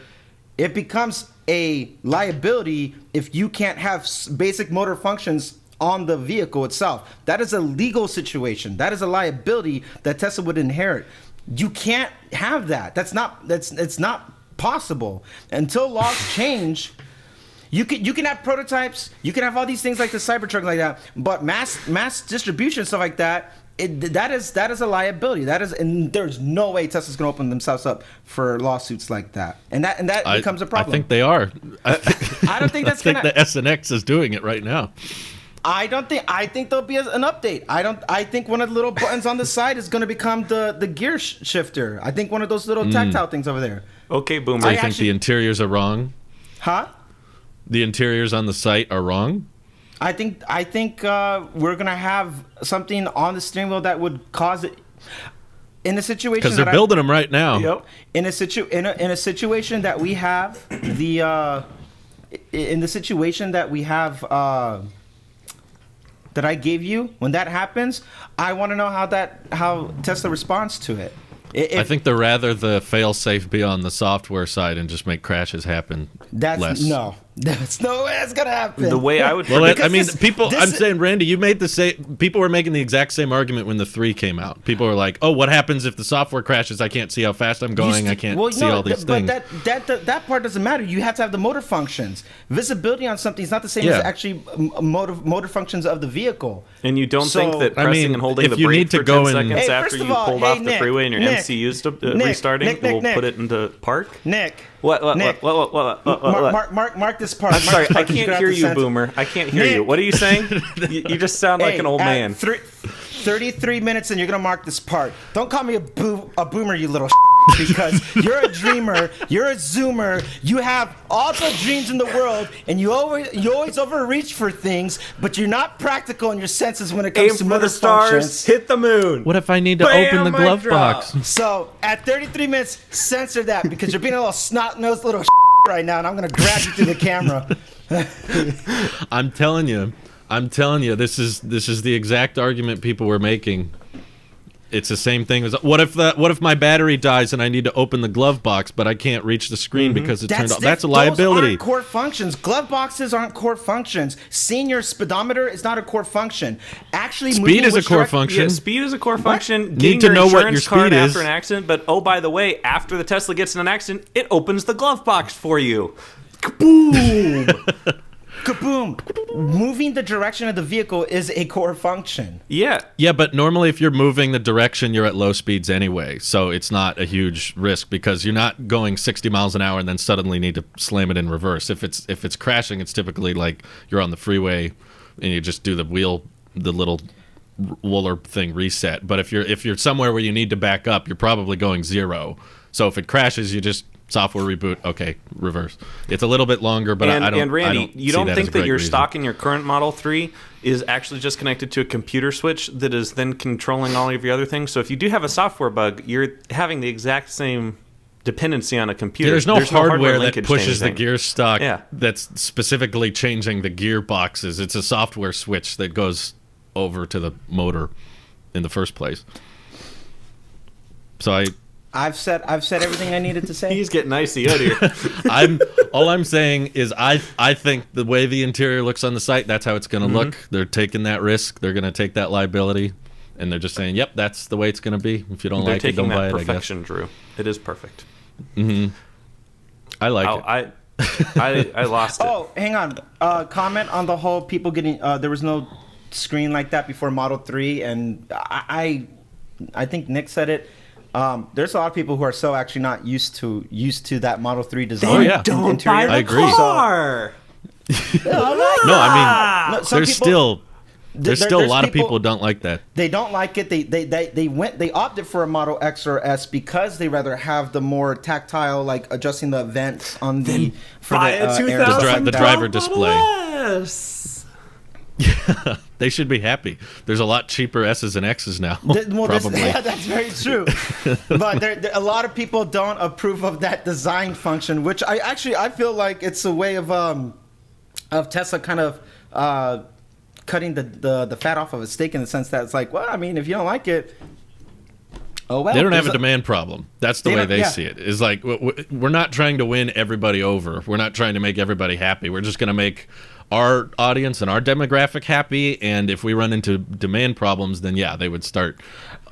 it becomes a liability if you can't have basic motor functions on the vehicle itself. That is a legal situation. That is a liability that Tesla would inherit. You can't have that. It's not possible until laws change. You can have prototypes. You can have all these things like the Cybertruck like that. But mass distribution and stuff like that. That is a liability. And there's no way Tesla's going to open themselves up for lawsuits like that. And that becomes a problem. I think they are. I don't think that's going to. I think the SNX is doing it right now. I think there'll be an update. I think one of the little buttons on the side is going to become the gear shifter. I think one of those little tactile things over there. Okay, Boomer. Do you think the interiors are wrong? Huh? The interiors on the site are wrong? I think we're going to have something on the steering wheel that would cause it in a situation, because they're building them right now. Yep. In a situation that we have that I gave you, when that happens, I want to know how Tesla responds to it. I think they'd rather the fail-safe be on the software side and just make crashes happen less. That's no way that's gonna happen. The way I would. Well, I'm saying, Randy, you made the same. People were making the exact same argument when the 3 came out. People were like, "Oh, what happens if the software crashes? I can't see how fast I'm going. I can't see all these things." But that part doesn't matter. You have to have the motor functions. Visibility on something is not the same as actually motor functions of the vehicle. And you don't think that pressing and holding the brake for 10 seconds after you pulled off the freeway and your MCU's restarting will put it into park? Nick. What? Mark this part. I'm sorry, I can't hear you, Boomer. I can't hear you. What are you saying? You just sound like an old man. 33 minutes and you're going to mark this part. Don't call me a boomer, you little because you're a dreamer, you're a zoomer, you have all the dreams in the world, and you always overreach for things, but you're not practical in your senses when it comes to motor functions. Hit the moon. What if I need to open the glove box? So at 33 minutes, censor that, because you're being a little snot-nosed little right now, and I'm going to grab you through the camera. I'm telling you, this is the exact argument people were making. It's the same thing as what if my battery dies and I need to open the glove box, but I can't reach the screen because it's turned off? That's a liability. Those aren't core functions. Glove boxes aren't core functions. Seeing your speedometer is not a core function. Actually, speed is a core function. Yeah, speed is a core function. Need to know what your speed is after an accident, but oh, by the way, after the Tesla gets in an accident, it opens the glove box for you. Kaboom! Kaboom! Moving the direction of the vehicle is a core function. Yeah, but normally if you're moving the direction, you're at low speeds anyway, so it's not a huge risk because you're not going 60 miles an hour and then suddenly need to slam it in reverse. If it's crashing, it's typically like you're on the freeway and you just do the little roller thing reset. But if you're somewhere where you need to back up, you're probably going 0. So if it crashes, you just Software reboot, okay, reverse. It's a little bit longer, but I don't. And Randy, I don't you don't think that your reason. stock in your current Model 3 is actually just connected to a computer switch that is then controlling all of your other things? So if you do have a software bug, you're having the exact same dependency on a computer. There's no hardware that linkage pushes to the anything. gear stock that's specifically changing the gearboxes. It's a software switch that goes over to the motor in the first place. So I've said everything I needed to say. He's getting icy out here. All I'm saying is I think the way the interior looks on the site, that's how it's going to look. They're taking that risk. They're going to take that liability, and they're just saying, "Yep, that's the way it's going to be. If you don't like it, don't buy it." Perfection, Drew. It is perfect. I like it. I lost it. Oh, hang on. Comment on the whole people getting. There was no screen like that before Model 3, and I think Nick said it. There's a lot of people who are so actually not used to that Model 3 design. Oh, yeah. Don't interior. buy the I agree. car. There's still a lot of people who don't like that. They don't like it. They opted for a Model X or S because they rather have the more tactile, like adjusting the vents on the the driver display. Yes. They should be happy. There's a lot cheaper S's and X's now. Probably. That's very true. But a lot of people don't approve of that design function, which I feel like it's a way of Tesla kind of cutting the fat off of a steak in the sense that it's like, well, I mean, if you don't like it, oh well. They don't have a demand problem. That's the way they see it. It's like we're not trying to win everybody over. We're not trying to make everybody happy. We're just going to make our audience and our demographic happy, and if we run into demand problems, then they would start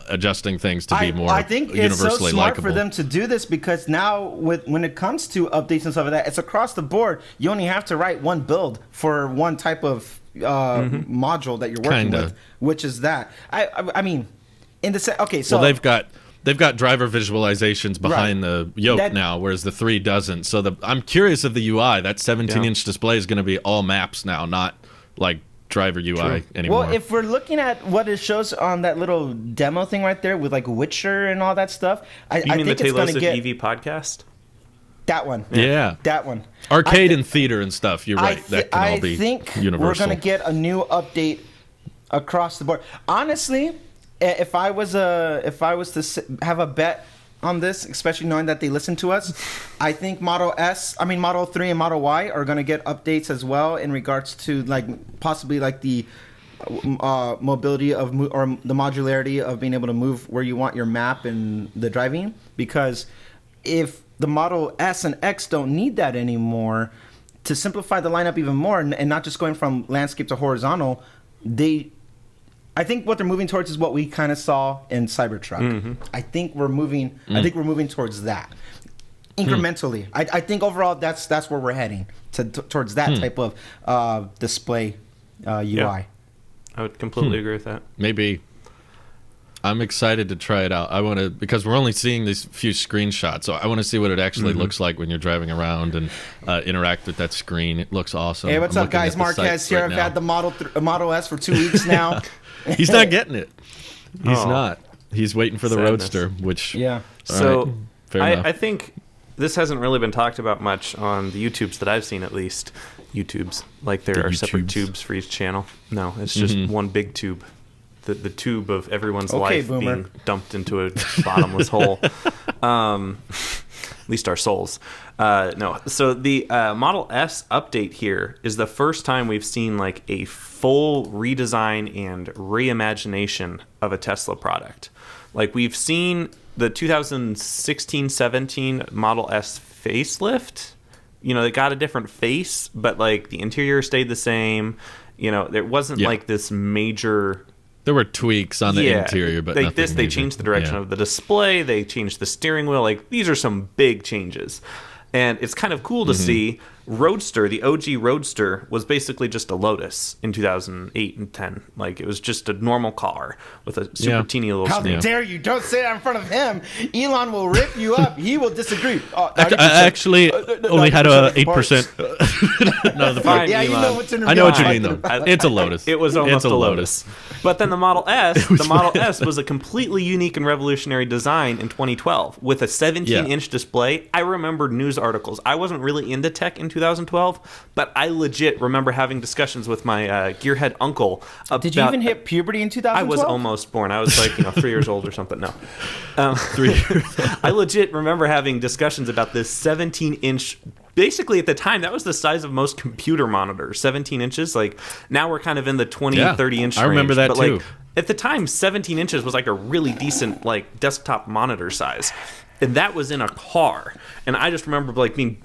adjusting things to be more I think universally it's so smart likable. for them to do this because now when it comes to updates and stuff like that, it's across the board. You only have to write one build for one type of module that you're working with, which is that. I mean, in the okay, so They've got driver visualizations behind the yoke now, whereas the 3 doesn't. So I'm curious of the UI. That 17-inch display is going to be all maps now, not like driver UI anymore. Well, if we're looking at what it shows on that little demo thing right there with like Witcher and all that stuff, I think it's going to get EV podcast. That one. Yeah. That one. Arcade and theater and stuff. You're right. That can all be universal. We're going to get a new update across the board. Honestly, if I was to have a bet on this, especially knowing that they listen to us, I think Model 3 and Model Y are going to get updates as well in regards to like possibly like the mobility or the modularity of being able to move where you want your map and the driving. Because if the Model S and X don't need that anymore, to simplify the lineup even more and not just going from landscape to horizontal, I think what they're moving towards is what we kind of saw in Cybertruck. I think we're moving. I think we're moving towards that incrementally. I think overall that's where we're heading towards that type of display UI. Yeah. I would completely agree with that. Maybe. I'm excited to try it out. I want to, because we're only seeing these few screenshots, so I want to see what it actually looks like when you're driving around and interact with that screen. It looks awesome. Hey, what's up, guys? Marquez here. I've had the Model S for 2 weeks now. He's not getting it. He's not. He's waiting for the Roadster, which... Yeah. So fair enough. I think this hasn't really been talked about much on the YouTubes that I've seen, at least. YouTubes. Like there are separate tubes for each channel. No, it's just one big tube. The tube of everyone's life being dumped into a bottomless hole. At least our souls. No. So the Model S update here is the first time we've seen like a full redesign and reimagination of a Tesla product. Like we've seen the 2016-17 Model S facelift. You know, they got a different face, but like the interior stayed the same. You know, there wasn't like this major... There were tweaks on the interior, but like this, they changed the direction of the display. They changed the steering wheel. Like these are some big changes, and it's kind of cool to see. Roadster, the OG Roadster, was basically just a Lotus in 2008 and 10. Like, it was just a normal car with a super teeny little How screen. dare you? Don't say that in front of him. Elon will rip you up. He will disagree. I actually only had a 8%. No, the Fine, Yeah, you Elon. know what's in I know what you mean, though. It's a Lotus. It was almost It's a Lotus. But then the Model S, was a completely unique and revolutionary design in 2012 with a 17-inch display. I remember news articles. I wasn't really into tech in 2012, but I legit remember having discussions with my gearhead uncle about... Did you even hit puberty in 2012? I was almost born. I was like, 3 years old or something. No. 3 years. I legit remember having discussions about this 17-inch. Basically, at the time, that was the size of most computer monitors, 17 inches. Like, now we're kind of in the 20, 30-inch range. I remember that, but, too. Like, at the time, 17 inches was like a really decent, like, desktop monitor size. And that was in a car. And I just remember, like, being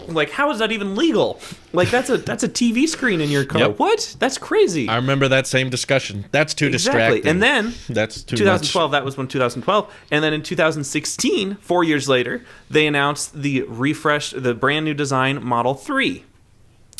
like, how is that even legal? Like, that's a TV screen in your car. Yep. What? That's crazy. I remember that same discussion. That's too distracting. And then that's too 2012, much. that was when 2012. And then in 2016, 4 years later, they announced the brand new design Model 3,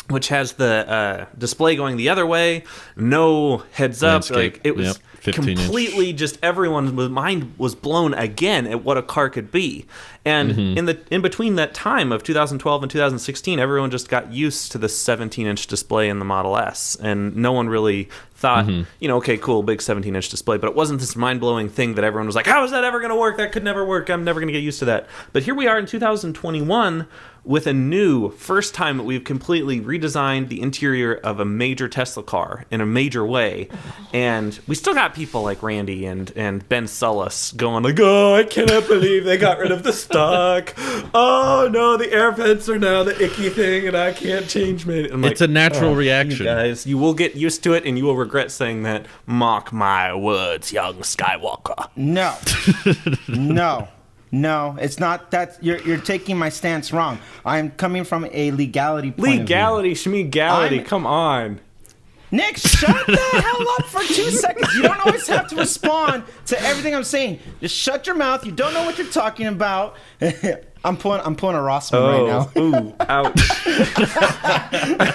which has the display going the other way, no heads up. Landscape. Like, it was 15-inch. completely just everyone's mind was blown again at what a car could be. And in between that time of 2012 and 2016, everyone just got used to the 17-inch display in the Model S, and no one really thought, okay, cool, big 17-inch display, but it wasn't this mind-blowing thing that everyone was like, how is that ever going to work? That could never work. I'm never going to get used to that. But here we are in 2021 with a new, first time that we've completely redesigned the interior of a major Tesla car in a major way. And we still got people like Randy and Ben Sullis going like, oh, I cannot believe they got rid of the stock. Oh, no, the air vents are now the icky thing, and I can't change me. It's a natural reaction. You guys, you will get used to it, and you will regret saying that. Mark my words, young Skywalker. No. No, it's not that. You're taking my stance wrong. I'm coming from a legality point of view. Schmegality, come on. Nick, shut the hell up for 2 seconds. You don't always have to respond to everything I'm saying. Just shut your mouth. You don't know what you're talking about. I'm pulling a Rossman right now. Ooh, ouch.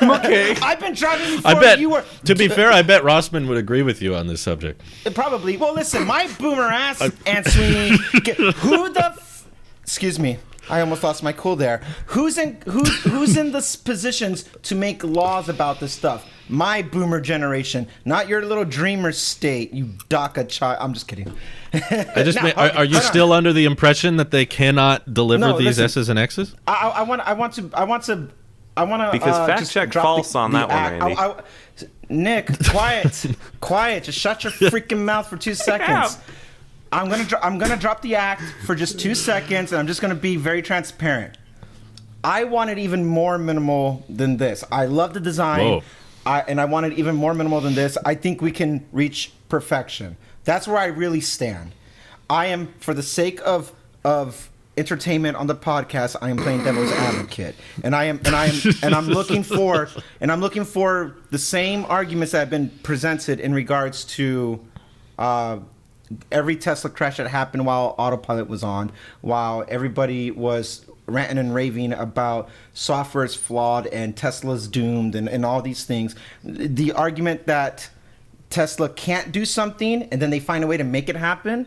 I'm okay. I've been driving before I bet. You were. To be fair, I bet Rossman would agree with you on this subject. Probably. Well, listen, my boomer ass, Aunt Sweeney. Excuse me. I almost lost my cool there. Who's in the positions to make laws about this stuff? My boomer generation, not your little dreamer state, you DACA child. I'm just kidding. Are you still under the impression that they cannot deliver these listen, S's and X's? I want to. Because fact check false on that one, Randy. Nick, quiet. Just shut your freaking mouth for 2 seconds. I'm gonna drop the act for just 2 seconds, and I'm just gonna be very transparent. I wanted even more minimal than this. I love the design, and I wanted even more minimal than this. I think we can reach perfection. That's where I really stand. I am, for the sake of entertainment on the podcast, I am playing devil's advocate, and I'm looking for the same arguments that have been presented in regards to. Every Tesla crash that happened while autopilot was on, while everybody was ranting and raving about software is flawed and Tesla's doomed and all these things. The argument that Tesla can't do something and then they find a way to make it happen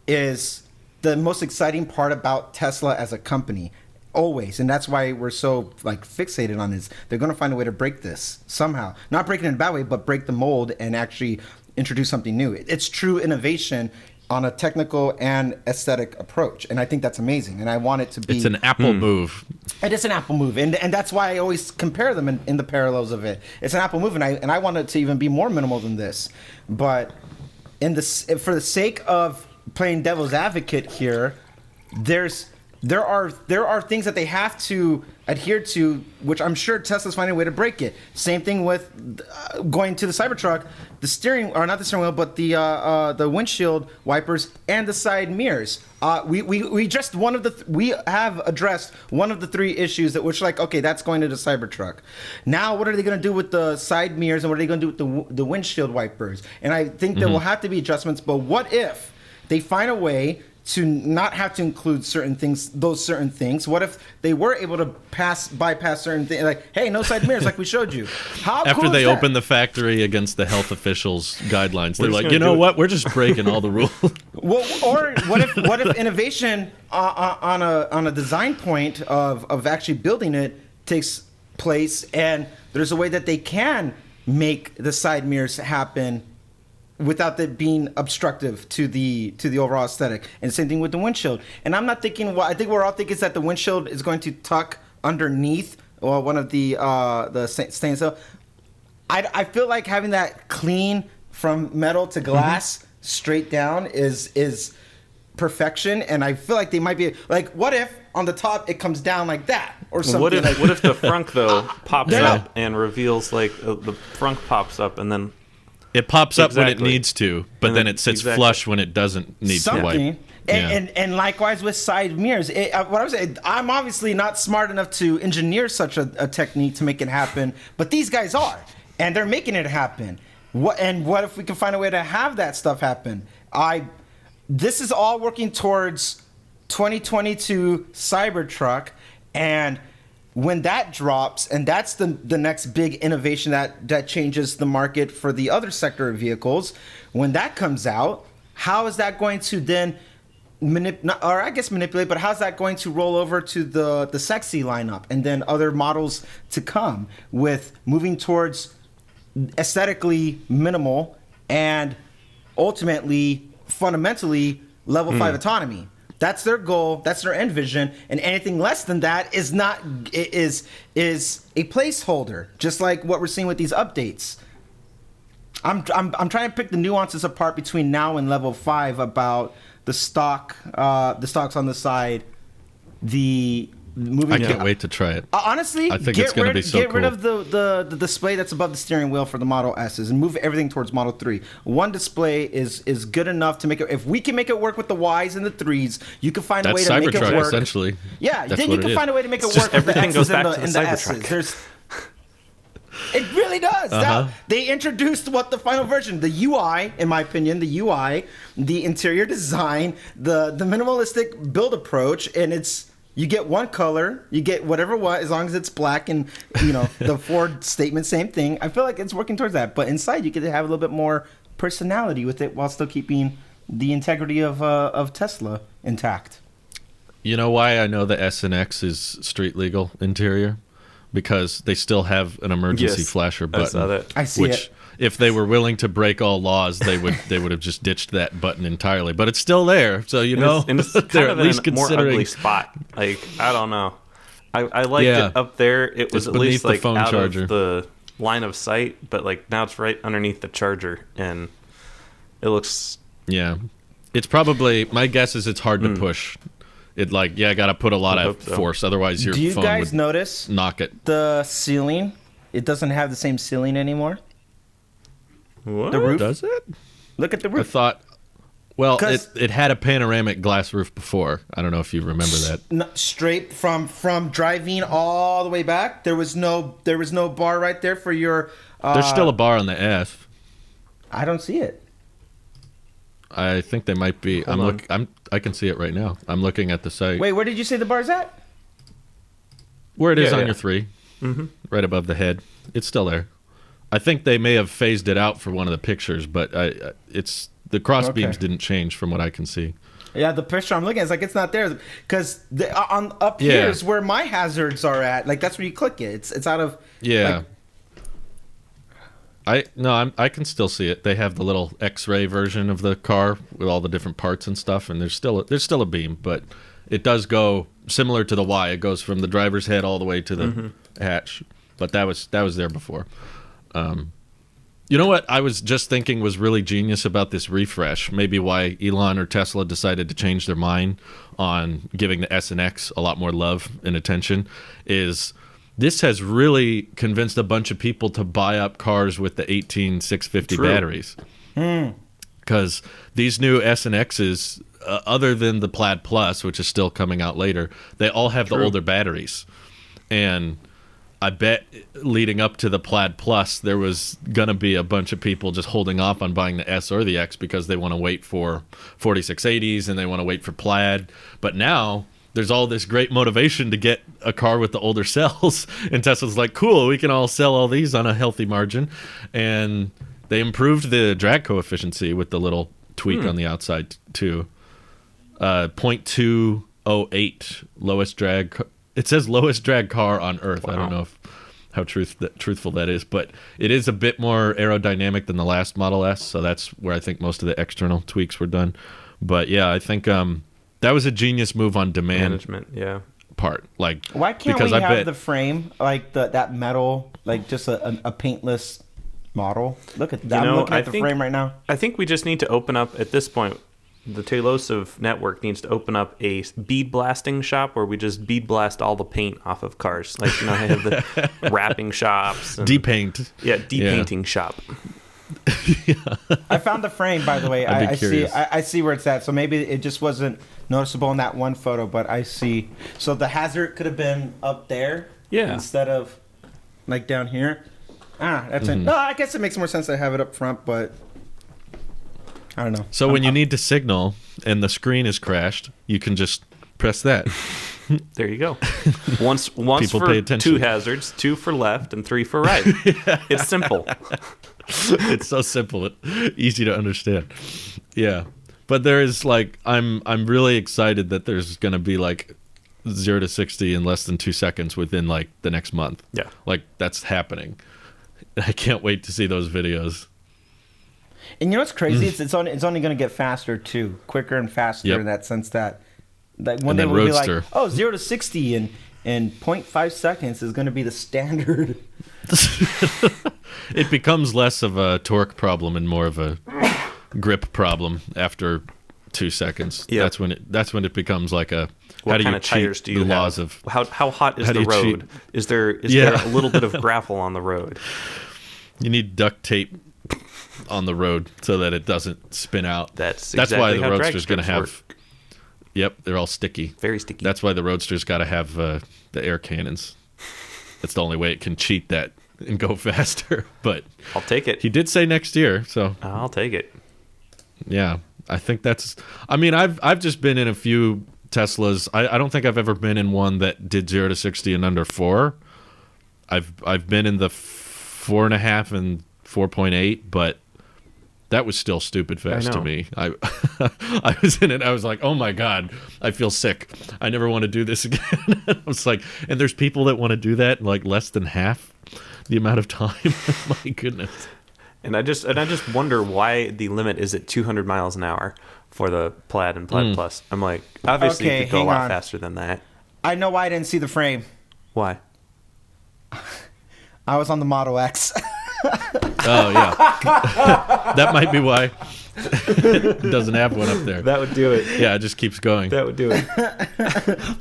is the most exciting part about Tesla as a company. Always. And that's why we're so fixated on this. They're going to find a way to break this somehow. Not break it in a bad way, but break the mold and actually introduce something new. It's true innovation on a technical and aesthetic approach, and I think that's amazing. And I want it to be. It's an Apple move. It is an Apple move, and that's why I always compare them in the parallels of it. It's an Apple move, and I want it to even be more minimal than this. But for the sake of playing devil's advocate here, there are things that they have to adhere to, which I'm sure Tesla's finding a way to break it. Same thing with going to the Cybertruck, the steering, or not the steering wheel, but the windshield wipers and the side mirrors. We have addressed one of the three issues that which okay, that's going to the Cybertruck. Now, what are they going to do with the side mirrors, and what are they going to do with the windshield wipers? And I think there will have to be adjustments. But what if they find a way to not have to include certain things, those certain things? What if they were able to bypass certain things, like, hey, no side mirrors, like we showed you? How After cool they is that? open the factory against the health officials' guidelines, they're like, you know what? We're just breaking all the rules. Well, or what if innovation on a design point of actually building it takes place, and there's a way that they can make the side mirrors happen without it being obstructive to the overall aesthetic. And same thing with the windshield. And I'm not thinking, what I think we're all thinking is that the windshield is going to tuck underneath one of the stainless steel. I feel like having that clean from metal to glass straight down is perfection. And I feel like they might be like, what if on the top it comes down like that or something? What if the frunk though pops Yeah. up and reveals like the frunk pops up and then It pops up when it Exactly. needs to, but And then then- it sits exactly. flush when it doesn't need to wipe. Something. Yeah. And likewise with side mirrors. What I'm saying, I'm obviously not smart enough to engineer such a technique to make it happen, but these guys are, and they're making it happen. What if we can find a way to have that stuff happen? This is all working towards 2022 Cybertruck, and when that drops, and that's the next big innovation that changes the market for the other sector of vehicles, when that comes out, how is that going to then manipulate, but how's that going to roll over to the sexy lineup and then other models to come with moving towards aesthetically minimal and ultimately fundamentally level 5 autonomy? That's their goal. That's their end vision. And anything less than that is a placeholder, just like what we're seeing with these updates. I'm trying to pick the nuances apart between now and level 5 about the stocks on the side, the moving. I can't wait to try it. Honestly, I think it's going to be so get rid cool. of the display that's above the steering wheel for the Model S's and move everything towards Model 3. One display is good enough to make it. If we can make it work with the Ys and the 3s, you can find a way That's to make it Cybertruck, work. essentially. Yeah, That's then what you it can is. find a way to make it just work with the everything X's goes back to and the the Cybertruck. S's. It really does. Now, they introduced what the final version, the UI, in my opinion, the UI, the interior design, the minimalistic build approach, and you get one color, you get whatever as long as it's black, and the Ford statement, same thing. I feel like it's working towards that, but inside you get to have a little bit more personality with it while still keeping the integrity of Tesla intact. You know why I know the S and X is street legal interior? Because they still have an emergency Yes, flasher I button. saw that. I see which, it. if they were willing to break all laws, they would have just ditched that button entirely. But it's still there, so And it's they're kind at of least in a more considering. ugly spot. Like, I don't know. I liked Yeah. it up there. It was It's at least beneath the like phone out charger. of the line of sight, but like now it's right underneath the charger, and it looks. Yeah, it's probably, my guess is it's hard to push. It I got to put a lot I of hope so. force, otherwise your Do you phone guys would notice knock it. the ceiling? It doesn't have the same ceiling anymore. What? The roof. Does it? Look at the I roof. thought. Well, 'Cause- it had a panoramic glass roof before. I don't know if you remember that. Straight from driving all the way back. There was no bar right there for your. There's still a bar on the F. I don't see it. I think they might be. I can see it right now. I'm looking at the site. Wait, where did you say the bar's at? Where it is Yeah, on yeah. your 3, right above the head. It's still there. I think they may have phased it out for one of the pictures, but it's the cross beams didn't change from what I can see. Yeah, the picture I'm looking at is like it's not there because on up Yeah. here is where my hazards are at. Like that's where you click it. It's out of. Yeah. Like, I can still see it. They have the little X-ray version of the car with all the different parts and stuff, and there's still a beam, but it does go similar to the Y. It goes from the driver's head all the way to the hatch. But that was there before. You know what I was just thinking was really genius about this refresh? Maybe why Elon or Tesla decided to change their mind on giving the S and X a lot more love and attention is this has really convinced a bunch of people to buy up cars with the 18650 True. batteries. Because these new S and X's, other than the Plaid Plus, which is still coming out later, they all have the older batteries. And I bet leading up to the Plaid Plus, there was going to be a bunch of people just holding off on buying the S or the X because they want to wait for 4680s and they want to wait for Plaid. But now there's all this great motivation to get a car with the older cells. And Tesla's like, cool, we can all sell all these on a healthy margin. And they improved the drag coefficient with the little tweak on the outside too. 0.208 lowest drag. It says lowest drag car on Earth. Wow. I don't know how truthful that is, but it is a bit more aerodynamic than the last Model S, so that's where I think most of the external tweaks were done. But yeah, I think that was a genius move on demand management. Yeah, part. Like, why can't we have the frame like that metal, like just a paintless model? Look at that. I'm looking at the frame right now. I think we just need to open up at this point. The Telosov network needs to open up a bead blasting shop where we just bead blast all the paint off of cars. Like, they have the wrapping shops. And, depaint. Yeah, depainting shop. Yeah. I found the frame, by the way. I see where it's at. So maybe it just wasn't noticeable in that one photo, but I see. So the hazard could have been up there instead of like down here. That's it. No, I guess it makes more sense to have it up front, but I don't know. So when you need to signal and the screen is crashed, you can just press that. There you go. Once for 2 hazards, 2 for left, and 3 for right. Yeah. It's simple. It's so simple, easy to understand. Yeah, but there is like I'm really excited that there's gonna be like 0 to 60 in less than 2 seconds within like the next month. Yeah, like that's happening. I can't wait to see those videos. And you know what's crazy? It's only going to get faster too, quicker and faster in that sense that one day we'll be like, 0 to 60 in 0.5 seconds is going to be the standard. It becomes less of a torque problem and more of a grip problem after 2 seconds. Yep. That's when it becomes like a what kind of tires do you have? Laws of how hot is the road? Is there a little bit of gravel on the road? You need duct tape on the road so that it doesn't spin out. That's why the Roadster's going to have work. Yep, they're all sticky. Very sticky. That's why the Roadster's got to have the air cannons. That's the only way it can cheat that and go faster. But I'll take it. He did say next year, so I'll take it. Yeah, I think that's. I mean, I've just been in a few Teslas. I don't think I've ever been in one that did 0 to 60 in under 4. I've been in the 4.5 and 4.8, but that was still stupid fast to me. I was in it. I was like, oh my God, I feel sick. I never want to do this again. I was like, and there's people that want to do that in like less than half the amount of time. My goodness. And I just wonder why the limit is at 200 miles an hour for the Plaid and Plaid Plus. I'm like, obviously you could go a lot faster than that. I know why I didn't see the frame. Why? I was on the Model X. Oh, yeah. That might be why it doesn't have one up there. That would do it. Yeah, it just keeps going. That would do it.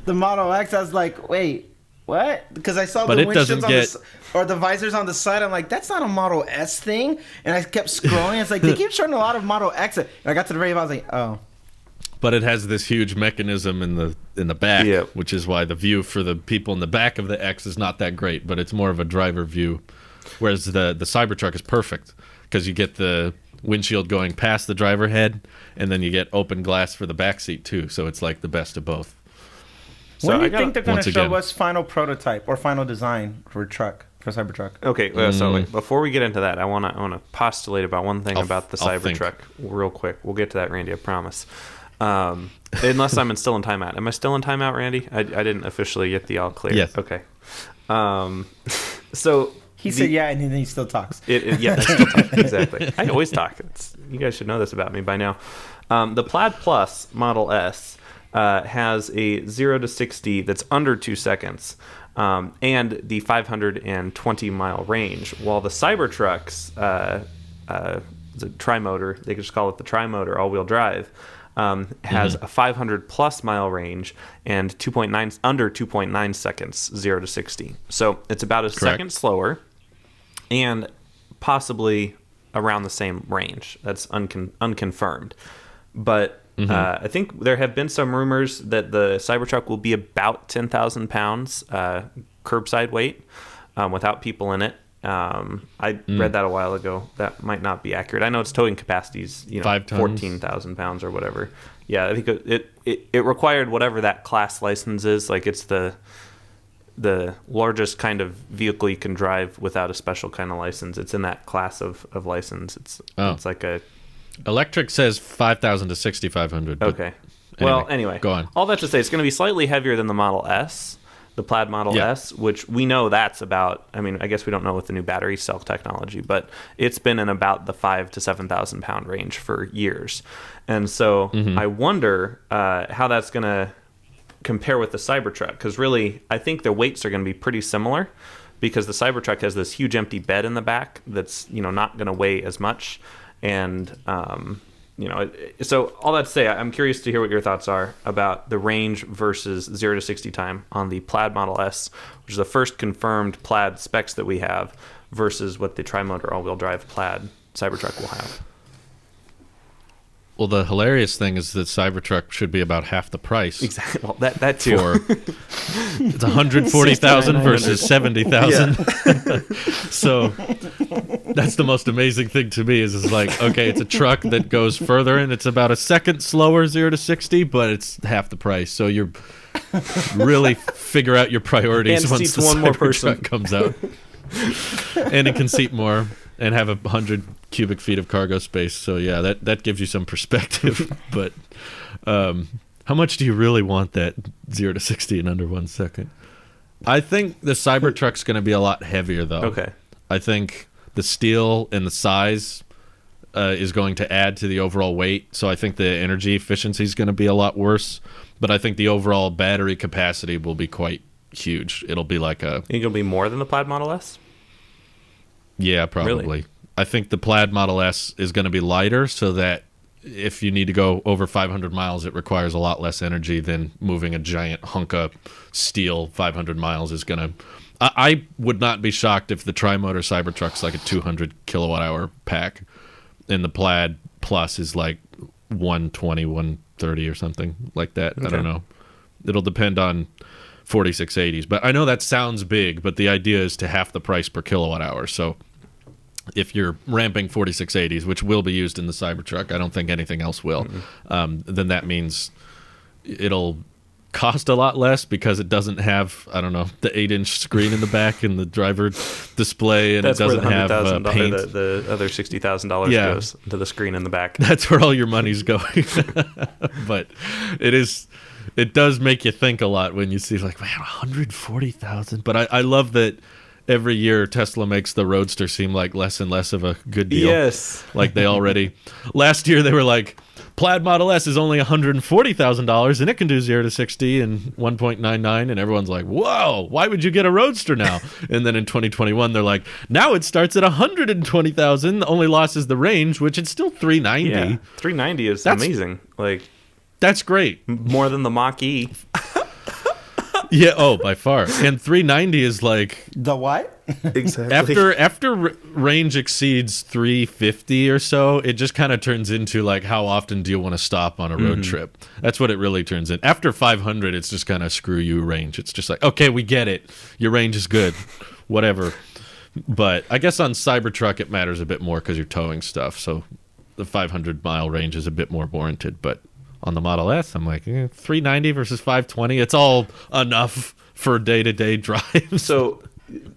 The Model X, I was like, wait, what? Because I saw the windshields or the visors on the side. I'm like, that's not a Model S thing. And I kept scrolling. It's like, they keep showing a lot of Model X. And I got to the very end, I was like, oh. But it has this huge mechanism in the back, which is why the view for the people in the back of the X is not that great, but it's more of a driver view. Whereas the Cybertruck is perfect because you get the windshield going past the driver head, and then you get open glass for the back seat too. So it's like the best of both. When do you think they're going to show us final prototype or final design for Cybertruck? Okay, so wait, before we get into that, I want to postulate about one thing about the Cybertruck real quick. We'll get to that, Randy. I promise. Unless I'm still in timeout. Am I still in timeout, Randy? I didn't officially get the all clear. Yes. Okay. So he said yeah, and then he still talks. I still talk. Exactly. I always talk. You guys should know this about me by now. The Plaid Plus Model S has a 0 to 60 that's under 2 seconds, and the 520 mile range. While the Cybertruck's the tri-motor, they could just call it the tri-motor all-wheel drive, has a 500 plus mile range and under 2.9 seconds 0 to 60. So it's about a second slower and possibly around the same range. That's unconfirmed. But I think there have been some rumors that the Cybertruck will be about 10,000 pounds curbside weight. without people in it. I read that a while ago. That might not be accurate. I know its towing capacity is 14,000 pounds or whatever. Yeah, I think it required whatever that class license is. Like it's the largest kind of vehicle you can drive without a special kind of license. It's in that class of license. It's like a electric says 5,000 to 6,500. Okay. Well, anyway, go on. All that to say, it's going to be slightly heavier than the Model S. The Plaid Model S, which we know that's about, I mean, I guess we don't know with the new battery cell technology, but it's been in about the 5,000 to 7,000 pound range for years. And so I wonder how that's going to compare with the Cybertruck, because really, I think their weights are going to be pretty similar, because the Cybertruck has this huge empty bed in the back that's, not going to weigh as much. And, so all that to say, I'm curious to hear what your thoughts are about the range versus 0 to 60 time on the Plaid Model S, which is the first confirmed Plaid specs that we have, versus what the tri-motor all-wheel drive Plaid Cybertruck will have. Well, the hilarious thing is that Cybertruck should be about half the price. Exactly. Well, that too. It's 140,000 versus 70,000. Yeah. So that's the most amazing thing to me is like, okay, it's a truck that goes further and it's about a second slower 0 to 60, but it's half the price. So you're really figure out your priorities and once the Cybertruck comes out. And it can seat more and have 100 cubic feet of cargo space. So yeah, that gives you some perspective. But how much do you really want that 0 to 60 in under 1 second? I think the Cybertruck's going to be a lot heavier, though. Okay. I think the steel and the size is going to add to the overall weight. So I think the energy efficiency is going to be a lot worse. But I think the overall battery capacity will be quite huge. It'll be like a... You think it'll be more than the Plaid Model S? Yeah, probably. Really? I think the Plaid Model S is going to be lighter so that if you need to go over 500 miles, it requires a lot less energy than moving a giant hunk of steel 500 miles is going to... I would not be shocked if the tri-motor Cybertruck's like a 200 kilowatt hour pack and the Plaid Plus is like 120, 130 or something like that. Okay. I don't know. It'll depend on 4680s. But I know that sounds big, but the idea is to half the price per kilowatt hour. So if you're ramping 4680s, which will be used in the Cybertruck, I don't think anything else will, then that means it'll cost a lot less because it doesn't have, I don't know, the 8-inch screen in the back and the driver display, and that's it doesn't where the have paint. The other $60,000 goes to the screen in the back. That's where all your money's going. But it does make you think a lot when you see like, man, 140,000. But I love that every year Tesla makes the Roadster seem like less and less of a good deal. Yes. Like they already... Last year they were like, Plaid Model S is only $140,000 and it can do 0 to 60 in 1.99, and everyone's like, whoa, why would you get a Roadster now? And then in 2021 they're like, now it starts at $120,000, the only loss is the range, which it's still 390. Yeah, 390 is amazing. Like, that's great. More than the Mach-E. Yeah, by far. And 390 is like... The what? Exactly. After range exceeds 350 or so, it just kind of turns into like, how often do you want to stop on a road trip? That's what it really turns in. After 500, it's just kind of screw you range. It's just like, okay, we get it. Your range is good. Whatever. But I guess on Cybertruck, it matters a bit more because you're towing stuff. So the 500-mile range is a bit more warranted. But on the Model S, I'm like, 390 versus 520. It's all enough for day-to-day drive. So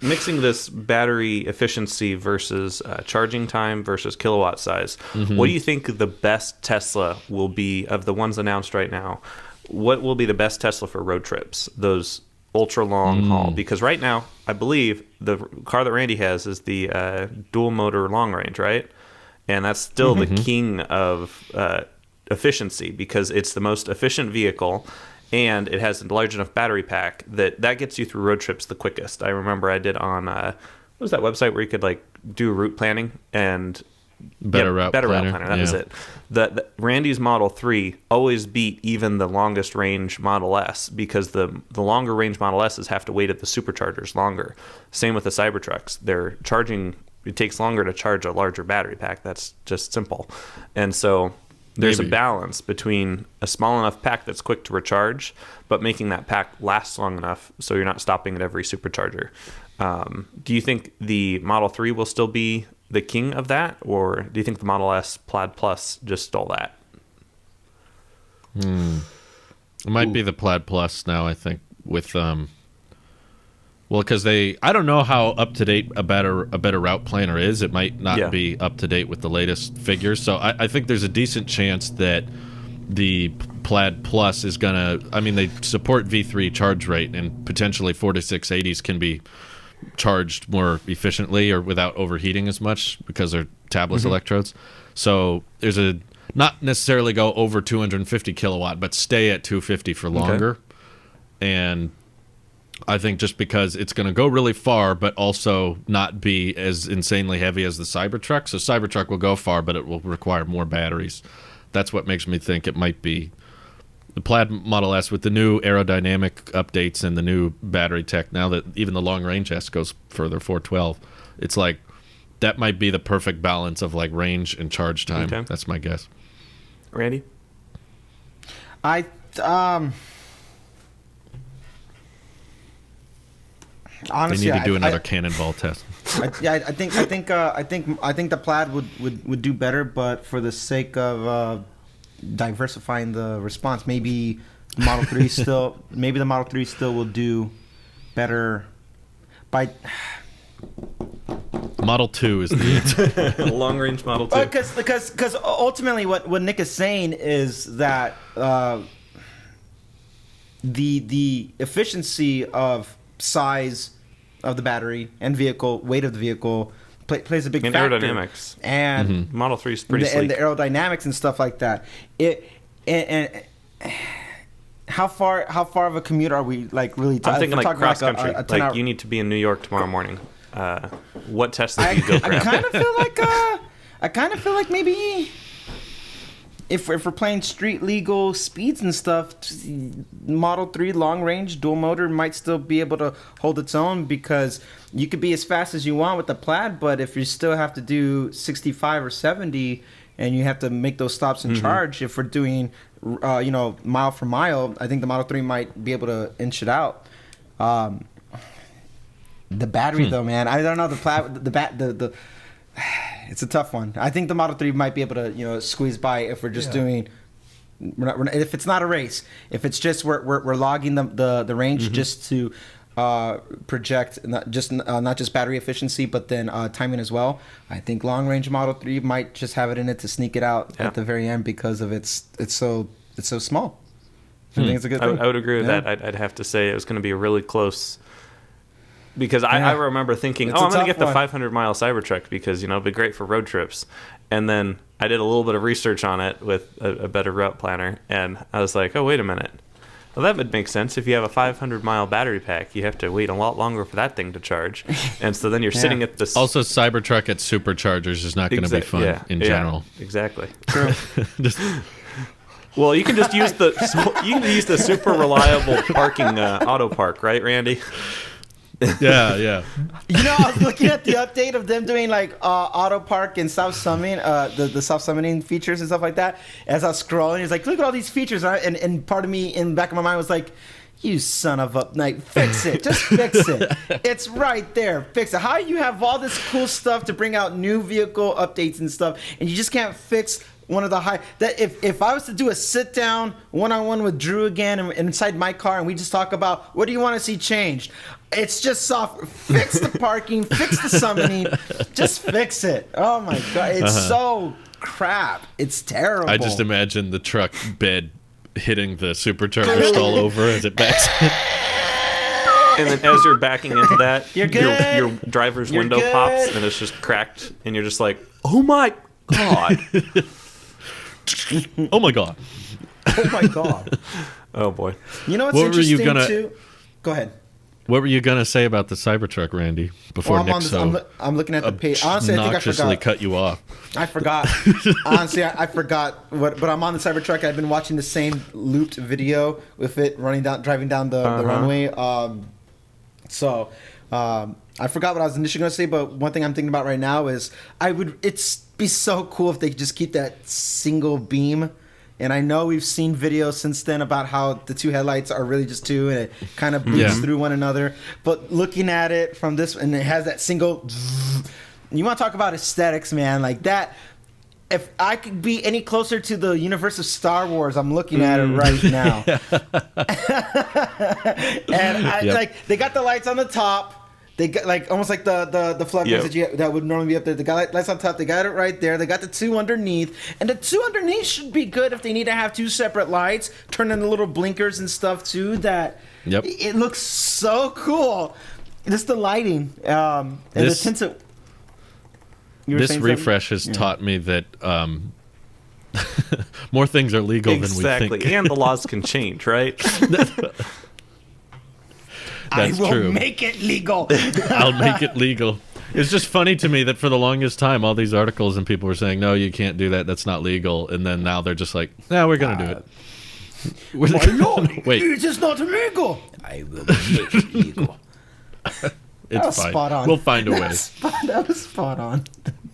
mixing this battery efficiency versus charging time versus kilowatt size, what do you think the best Tesla will be of the ones announced right now? What will be the best Tesla for road trips, those ultra long haul? Because right now, I believe the car that Randy has is the dual motor long range, right? And that's still the king of efficiency because it's the most efficient vehicle. And it has a large enough battery pack that gets you through road trips the quickest. I remember I did on, what was that website where you could like do route planning and Route Planner. That was it. The Randy's Model 3 always beat even the longest range Model S because the longer range Model S's have to wait at the superchargers longer. Same with the Cybertrucks. They're charging, it takes longer to charge a larger battery pack. That's just simple. And so there's a balance between a small enough pack that's quick to recharge, but making that pack last long enough so you're not stopping at every supercharger. Do you think the Model 3 will still be the king of that, or do you think the Model S Plaid Plus just stole that? It might be the Plaid Plus now, I think, with because I don't know how up to date a better route planner is. It might not be up to date with the latest figures. So I think there's a decent chance that the Plaid Plus is gonna. I mean, they support V3 charge rate, and potentially 4680s can be charged more efficiently or without overheating as much because they're tabless electrodes. So there's not necessarily go over 250 kilowatt, but stay at 250 for longer. Okay. And I think just because it's going to go really far, but also not be as insanely heavy as the Cybertruck. So Cybertruck will go far, but it will require more batteries. That's what makes me think it might be the Plaid Model S with the new aerodynamic updates and the new battery tech. Now that even the long range S goes further, 412, it's like that might be the perfect balance of like range and charge time. Okay. That's my guess. Randy? Honestly, they need to do another cannonball test. I think the Plaid would do better, but for the sake of diversifying the response, maybe the Model 3 still will do better. By Model 2 is the answer. Long range Model 2. Because ultimately what Nick is saying is that the efficiency of size of the battery and vehicle, weight of the vehical plays a big factor. Aerodynamics. And Model 3 is pretty sleek. And the aerodynamics and stuff like that. And how far of a commute are we like really I'm thinking like cross country. Like you need to be in New York tomorrow morning. What Tesla do you go grab? I kind of feel like maybe if we're playing street legal speeds and stuff, Model 3 long range dual motor might still be able to hold its own, because you could be as fast as you want with the Plaid, but if you still have to do 65 or 70 and you have to make those stops and charge, if we're doing mile for mile, I think the Model 3 might be able to inch it out. The battery though, man, I don't know. The Plaid, it's a tough one. I think the Model 3 might be able to, squeeze by if we're just doing. If it's not a race, if it's just we're logging the range just to project not just battery efficiency, but then timing as well. I think long range Model 3 might just have it in it to sneak it out at the very end because of it's so small. I think it's a good thing. I would agree with that. I'd have to say it was going to be a really close. Because I remember thinking, I'm going to get the 500-mile Cybertruck because, it'd be great for road trips. And then I did a little bit of research on it with a better route planner, and I was like, oh, wait a minute. Well, that would make sense. If you have a 500-mile battery pack, you have to wait a lot longer for that thing to charge. And so then you're sitting at this... Also, Cybertruck at Superchargers is not going to be fun in general. Exactly. True. Well, you can just use the super reliable parking auto park, right, Randy? Yeah. I was looking at the update of them doing like auto park and self summoning, the self summoning features and stuff like that. As I was scrolling, it's like, look at all these features, and part of me in the back of my mind was like, you son of a night, fix it, just fix it. It's right there, fix it. How you have all this cool stuff to bring out new vehicle updates and stuff, and you just can't fix one of the that if I was to do a sit down one-on-one with Drew again and inside my car and we just talk about what do you want to see changed, it's just soft. Fix the parking, fix the summoning, just fix it. Oh my god, it's so crap. It's terrible. I just imagine the truck bed hitting the supercharger stall over as it backs. And then as you're backing into that, your driver's window pops and it's just cracked, and you're just like, oh my god. Oh my god. Oh my god. Oh boy. You know what's interesting too? Go ahead. What were you gonna say about the Cybertruck, Randy? Before I'm looking at the page. Honestly, I think I forgot. Cut you off. I forgot. Honestly, I forgot. But I'm on the Cybertruck. I've been watching the same looped video with it driving down the runway. I forgot what I was initially going to say. But one thing I'm thinking about right now is it'd be so cool if they could just keep that single beam, And I know we've seen videos since then about how the two headlights are really just two, and it kind of bleeds through one another. But looking at it from this, and it has that single. You want to talk about aesthetics, man? Like that. If I could be any closer to the universe of Star Wars, I'm looking at it right now. And like they got the lights on the top. They got like almost like the floodlights that would normally be up there. They got lights on top. They got it right there. They got the two underneath, and the two underneath should be good if they need to have two separate lights. Turn in the little blinkers and stuff too. That it looks so cool. Just the lighting and the tinted. This refresh has taught me that more things are legal than we think. Exactly, and the laws can change, right? That's I will true. make it legal. I'll make it legal. It's just funny to me that for the longest time, all these articles and people were saying, no, you can't do that. That's not legal. And then now they're just like, no, we're going to do it. Why not? Wait. It is not illegal. I will make it legal. It's fine. Spot on. We'll find a way. That was spot on.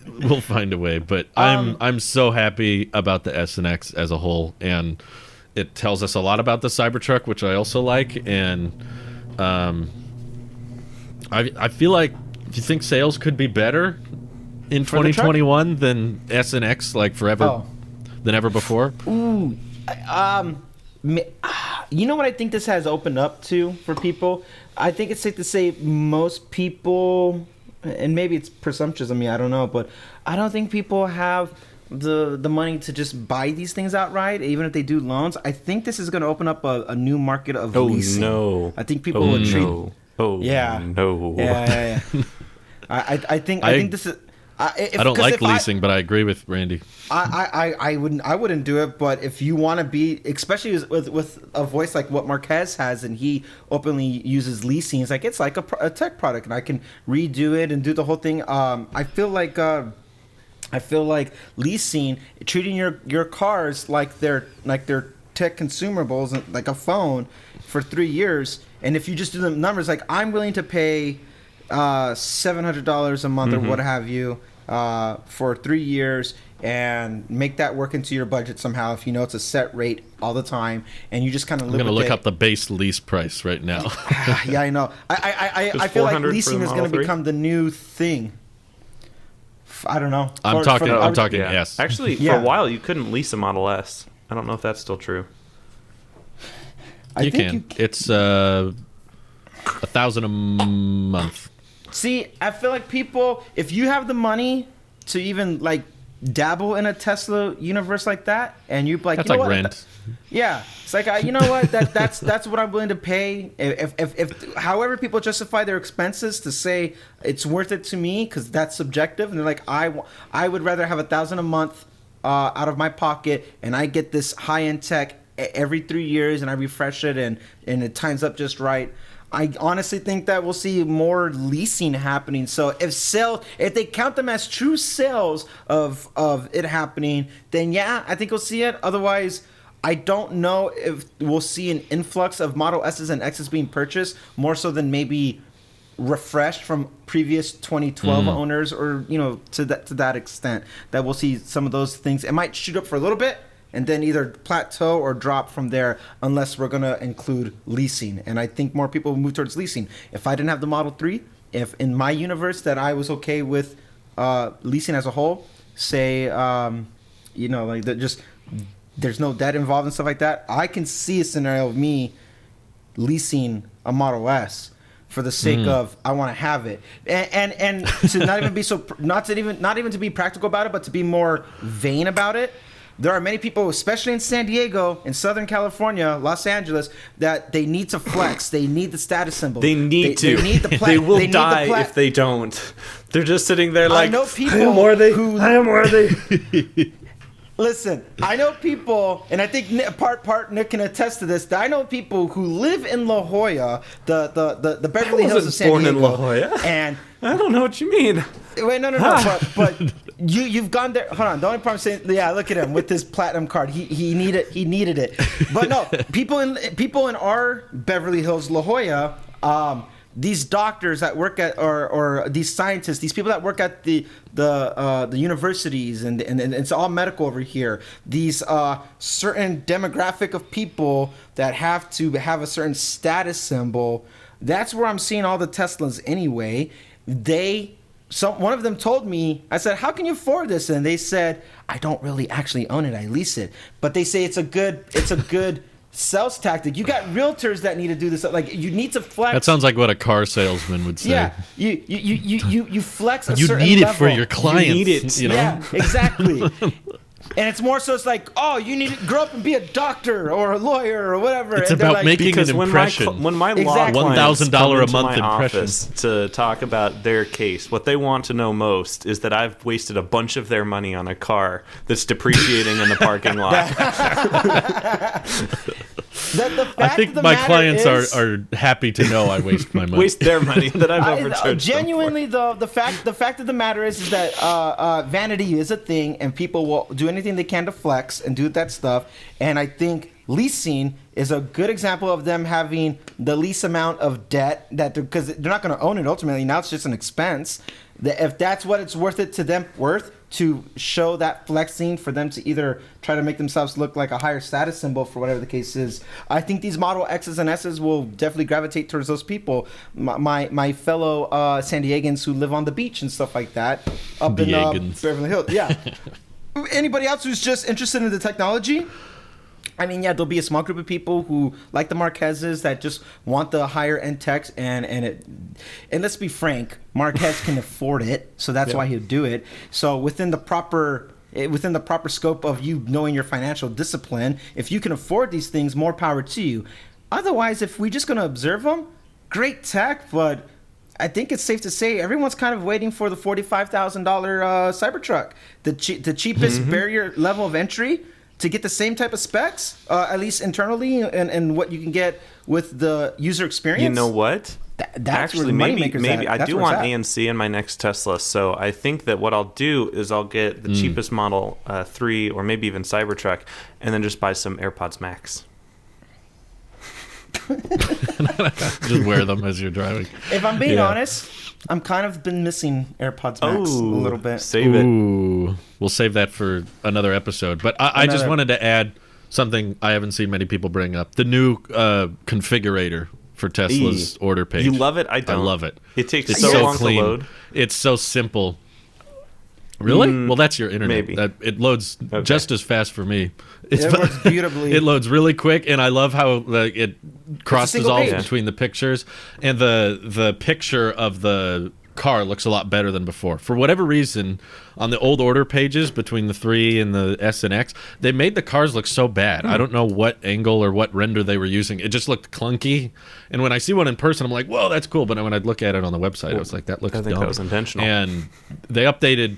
We'll find a way. But I'm so happy about the S and X as a whole. And it tells us a lot about the Cybertruck, which I also like. And I feel like, do you think sales could be better in 2021 than S and X like forever than ever before? Ooh, you know what I think this has opened up to for people? I think it's safe to say most people, and maybe it's presumptuous of me, I don't know, but I don't think people have the money to just buy these things outright, even if they do loans. I think this is going to open up a new market of leasing. No. I think people would treat. No. Yeah. I think this is. I don't like leasing, but I agree with Randy. I wouldn't do it. But if you want to be, especially with a voice like what Marquez has, and he openly uses leasing, it's like a tech product, and I can redo it and do the whole thing. I feel like leasing, treating your cars like they're tech consumables, like a phone, for 3 years. And if you just do the numbers, like I'm willing to pay $700 a month or what have you for 3 years, and make that work into your budget somehow. If you know it's a set rate all the time, and you just kind of live with it. I'm going to look up the base lease price right now. Yeah, I know. I feel like leasing is going to become the new thing. I don't know. I'm talking S. Actually, for a while you couldn't lease a Model S. I don't know if that's still true. You can. It's $1,000 a month. See, I feel like people, if you have the money to even like dabble in a Tesla universe like that, and you're like, that's you know like what? rent. Yeah, it's like you know what? That's what I'm willing to pay. If however people justify their expenses to say it's worth it to me, because that's subjective, and they're like, I would rather have $1,000 a month out of my pocket, and I get this high end tech every 3 years, and I refresh it, and it times up just right. I honestly think that we'll see more leasing happening. So if they count them as true sales of it happening, then yeah, I think we'll see it. Otherwise, I don't know if we'll see an influx of Model S's and X's being purchased, more so than maybe refreshed from previous 2012 owners, or to that extent, that we'll see some of those things. It might shoot up for a little bit, and then either plateau or drop from there, unless we're going to include leasing. And I think more people will move towards leasing. If I didn't have the Model 3, if in my universe that I was okay with leasing as a whole, say, like there's no debt involved and stuff like that, I can see a scenario of me leasing a Model S for the sake of I want to have it, and to not even to be practical about it, but to be more vain about it. There are many people, especially in San Diego, in Southern California, Los Angeles, that they need to flex. They need the status symbol. They need to. They need the They will die if they don't. They're just sitting there like, I know people I am worthy. Listen, I know people, and I think part Nick can attest to this, that I know people who live in La Jolla, the Beverly Hills of San Diego. Born in La Jolla. And I don't know what you mean. Wait, no. But you've gone there. Hold on. The only problem saying, yeah, look at him with his platinum card. He needed it. But no, people in our Beverly Hills, La Jolla, these doctors that work at, or these scientists, these people that work at the universities, and it's all medical over here. These certain demographic of people that have to have a certain status symbol. That's where I'm seeing all the Teslas anyway. One of them told me, I said, how can you afford this? And they said, I don't really actually own it, I lease it. But they say it's a good sales tactic. You got realtors that need to do this. Like, you need to flex. That sounds like what a car salesman would say. Yeah, you flex a you certain need it level. for your clients. You need it. You know? Yeah, exactly. And it's more so, it's like, oh, you need to grow up and be a doctor or a lawyer or whatever. It's and they're about like, making because an impression. when my law Exactly. clients $1,000 come a into month my impression. office to talk about their case, what they want to know most is that I've wasted a bunch of their money on a car that's depreciating in the parking lot. I think my clients are happy to know I waste my money. Waste their money that I've overcharged. Genuinely, though, the fact of the matter is that vanity is a thing, and people will do anything they can to flex and do that stuff. And I think leasing is a good example of them having the least amount of debt because they're not going to own it ultimately. Now it's just an expense. If that's what it's worth to show that flexing, for them to either try to make themselves look like a higher status symbol for whatever the case is, I think these Model X's and S's will definitely gravitate towards those people. My fellow San Diegans who live on the beach and stuff like that up in Beverly Hills. Yeah. Anybody else who's just interested in the technology? I mean, yeah, there'll be a small group of people who like the Marquezes that just want the higher end techs, and let's be frank, Marquez can afford it, so that's why he'll do it. So within the proper scope of you knowing your financial discipline, if you can afford these things, more power to you. Otherwise, if we're just going to observe them, great tech, but I think it's safe to say everyone's kind of waiting for the $45,000 Cybertruck, the cheapest barrier level of entry to get the same type of specs, at least internally, and what you can get with the user experience. You know what? That's actually where maybe I do want ANC in my next Tesla, so I think that what I'll do is I'll get the cheapest Model 3 or maybe even Cybertruck, and then just buy some AirPods Max. Just wear them as you're driving. If I'm being honest, I'm kind of been missing AirPods Max a little bit. Save it. We'll save that for another episode. But I just wanted to add something I haven't seen many people bring up. The new configurator for Tesla's order page. You love it? I don't. I love it. It takes it's so long clean. to load. It's so simple. Really? Well, that's your internet. Maybe. It loads just as fast for me. It works beautifully. It loads really quick, and I love how it cross dissolves page. between the pictures, and the picture of the car looks a lot better than before. For whatever reason, on the old order pages between the 3 and the S and X, they made the cars look so bad. I don't know what angle or what render they were using. It just looked clunky. And when I see one in person, I'm like, whoa, that's cool. But when I'd look at it on the website, I was like, that looks dumb. I think that was intentional. And they updated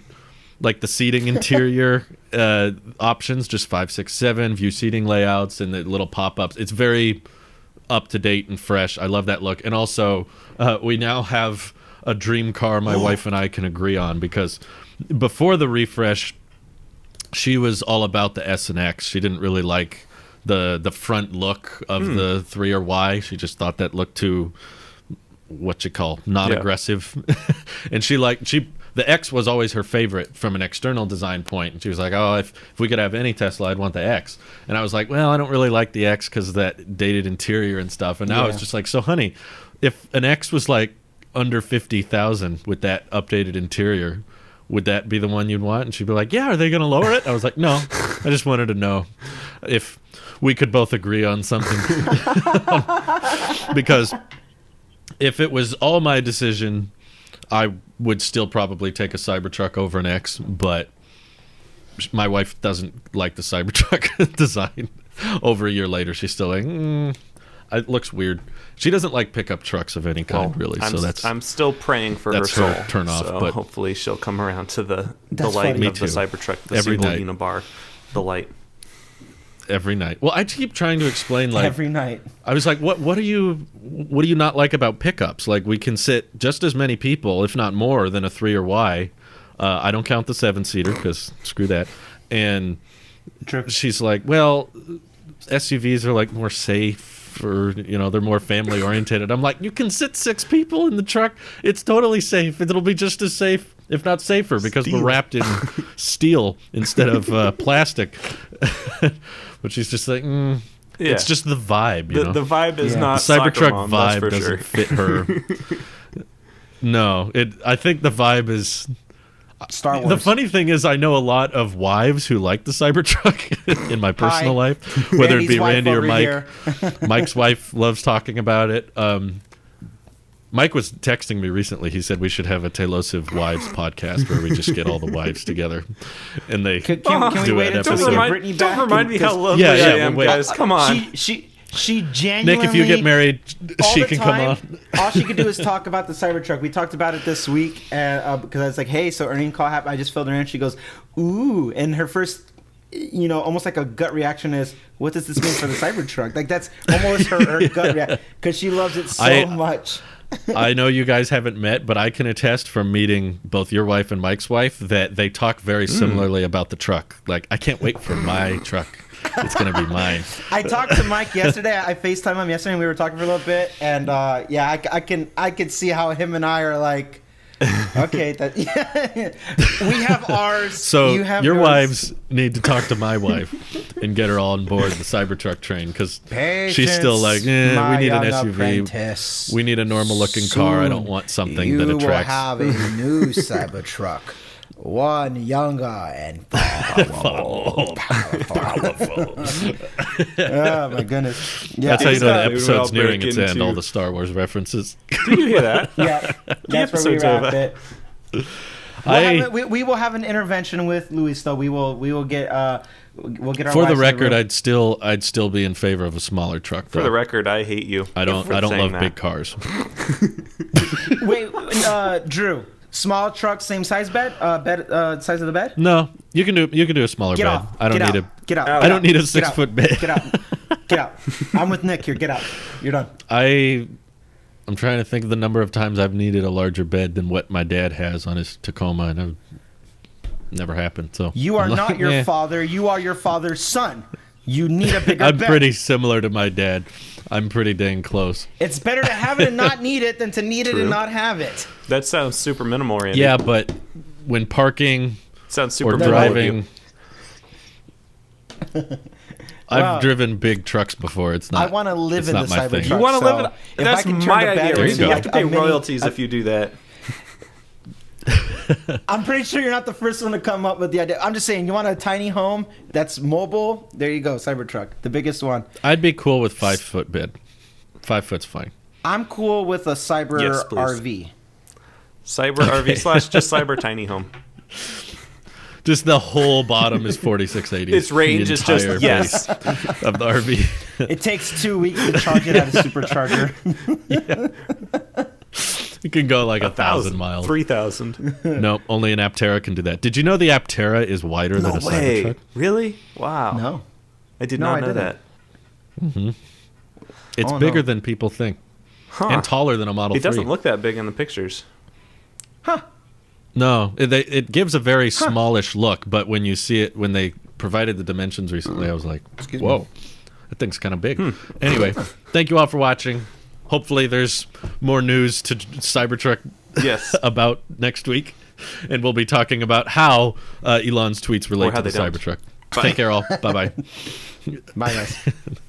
like the seating interior options, just 5, 6, 7 view seating layouts and the little pop-ups. It's very up to date and fresh. I love that look. And also, we now have a dream car my wife and I can agree on, because before the refresh, she was all about the S and X. She didn't really like the front look of the 3 or Y. She just thought that looked too not aggressive. And the X was always her favorite from an external design point. And she was like, oh, if we could have any Tesla, I'd want the X. And I was like, well, I don't really like the X because of that dated interior and stuff. And now it's just like, so honey, if an X was like under 50,000 with that updated interior, would that be the one you'd want? And she'd be like, yeah, are they going to lower it? I was like, no, I just wanted to know if we could both agree on something. Because if it was all my decision, I would still probably take a Cybertruck over an X, but my wife doesn't like the Cybertruck design. Over a year later, she's still like, it looks weird. She doesn't like pickup trucks of any kind, really. I'm still praying for her soul. Turn off, so but hopefully she'll come around to the light of the Cybertruck, the every single night. unibar, the light. Every night. Well, I keep trying to explain, like, every night. I was like, what do you not like about pickups? Like, we can sit just as many people, if not more, than a 3 or Y. I don't count the 7-seater because screw that. And she's like, well, SUVs are like more safe safe, or they're more family oriented. I'm like, you can sit 6 people in the truck. It's totally safe. It'll be just as safe, if not safer, because we're wrapped in steel instead of plastic. But she's just like, it's just the vibe. The vibe is not the Cybertruck Mom, vibe doesn't fit her. No, I think the vibe is Star Wars. The funny thing is, I know a lot of wives who like the Cybertruck in my personal life, whether it be Randy or Mike. Mike's wife loves talking about it. Mike was texting me recently. He said we should have a Tailosive Wives podcast where we just get all the wives together, and they can we wait until we get Brittany back? Don't remind me how lonely I am, guys. Come on. She genuinely... Nick, if you get married, she can come on. All she could do is talk about the Cybertruck. We talked about it this week because I was like, hey, so earning call happened. I just filled her in. She goes, ooh. And her first, almost like a gut reaction is, what does this mean for the Cybertruck? Like, that's almost her gut reaction because she loves it so much. I know you guys haven't met, but I can attest from meeting both your wife and Mike's wife that they talk very similarly about the truck. Like, I can't wait for my truck. It's going to be mine. I talked to Mike yesterday. I FaceTimed him yesterday, and we were talking for a little bit. And I can see how him and I are like, okay, we have ours. So you have your yours. Wives need to talk to my wife and get her on board the Cybertruck train, because she's still like, we need an SUV. Apprentice. We need a normal looking car. I don't want something that attracts. You will have a new Cybertruck. One younger and powerful. Oh my goodness! Yeah, that's how you know the episode's nearing its end. All the Star Wars references. Did you hear that? Yeah, that's where we wrap it. We will have an intervention with Luis, though. We'll get our. For the record, I'd still be in favor of a smaller truck. Though. For the record, I hate you. I don't love big cars. Wait, Drew. Small truck, same size bed, size of the bed. No, you can do a smaller bed. I don't need a 6-foot bed. Get out. I'm with Nick here. Get out. You're done. I'm trying to think of the number of times I've needed a larger bed than what my dad has on his Tacoma, and it never happened. So you are not your father. You are your father's son. You need a bigger bed. I'm pretty similar to my dad. I'm pretty dang close. It's better to have it and not need it than to need it and not have it. That sounds super minimal, Randy. Yeah, but when parking or driving, I've driven big trucks before. It's not. I want to live in the Cybertruck. You want to live in? That's my idea. You have to pay royalties if you do that. I'm pretty sure you're not the first one to come up with the idea. I'm just saying, you want a tiny home that's mobile? There you go, Cybertruck, the biggest one. I'd be cool with 5-foot bed. 5 foot's fine. I'm cool with a Cyber RV. Cyber RV / just Cyber tiny home. Just the whole bottom is 4680. Its range is just of the RV. It takes 2 weeks to charge it at a supercharger. Yeah. It can go like 1,000 miles. 3,000. No, only an Aptera can do that. Did you know the Aptera is wider than a Cybertruck? Really? Wow. No. I did not know that. Mm-hmm. It's bigger than people think. Huh. And taller than a Model 3. It doesn't look that big in the pictures. Huh. No, it gives a very smallish look, but when you see it, when they provided the dimensions recently, I was like, whoa, that thing's kind of big. Anyway, thank you all for watching. Hopefully there's more news to Cybertruck about next week. And we'll be talking about how Elon's tweets relate to the Cybertruck. Take care all. Bye-bye. Bye, guys.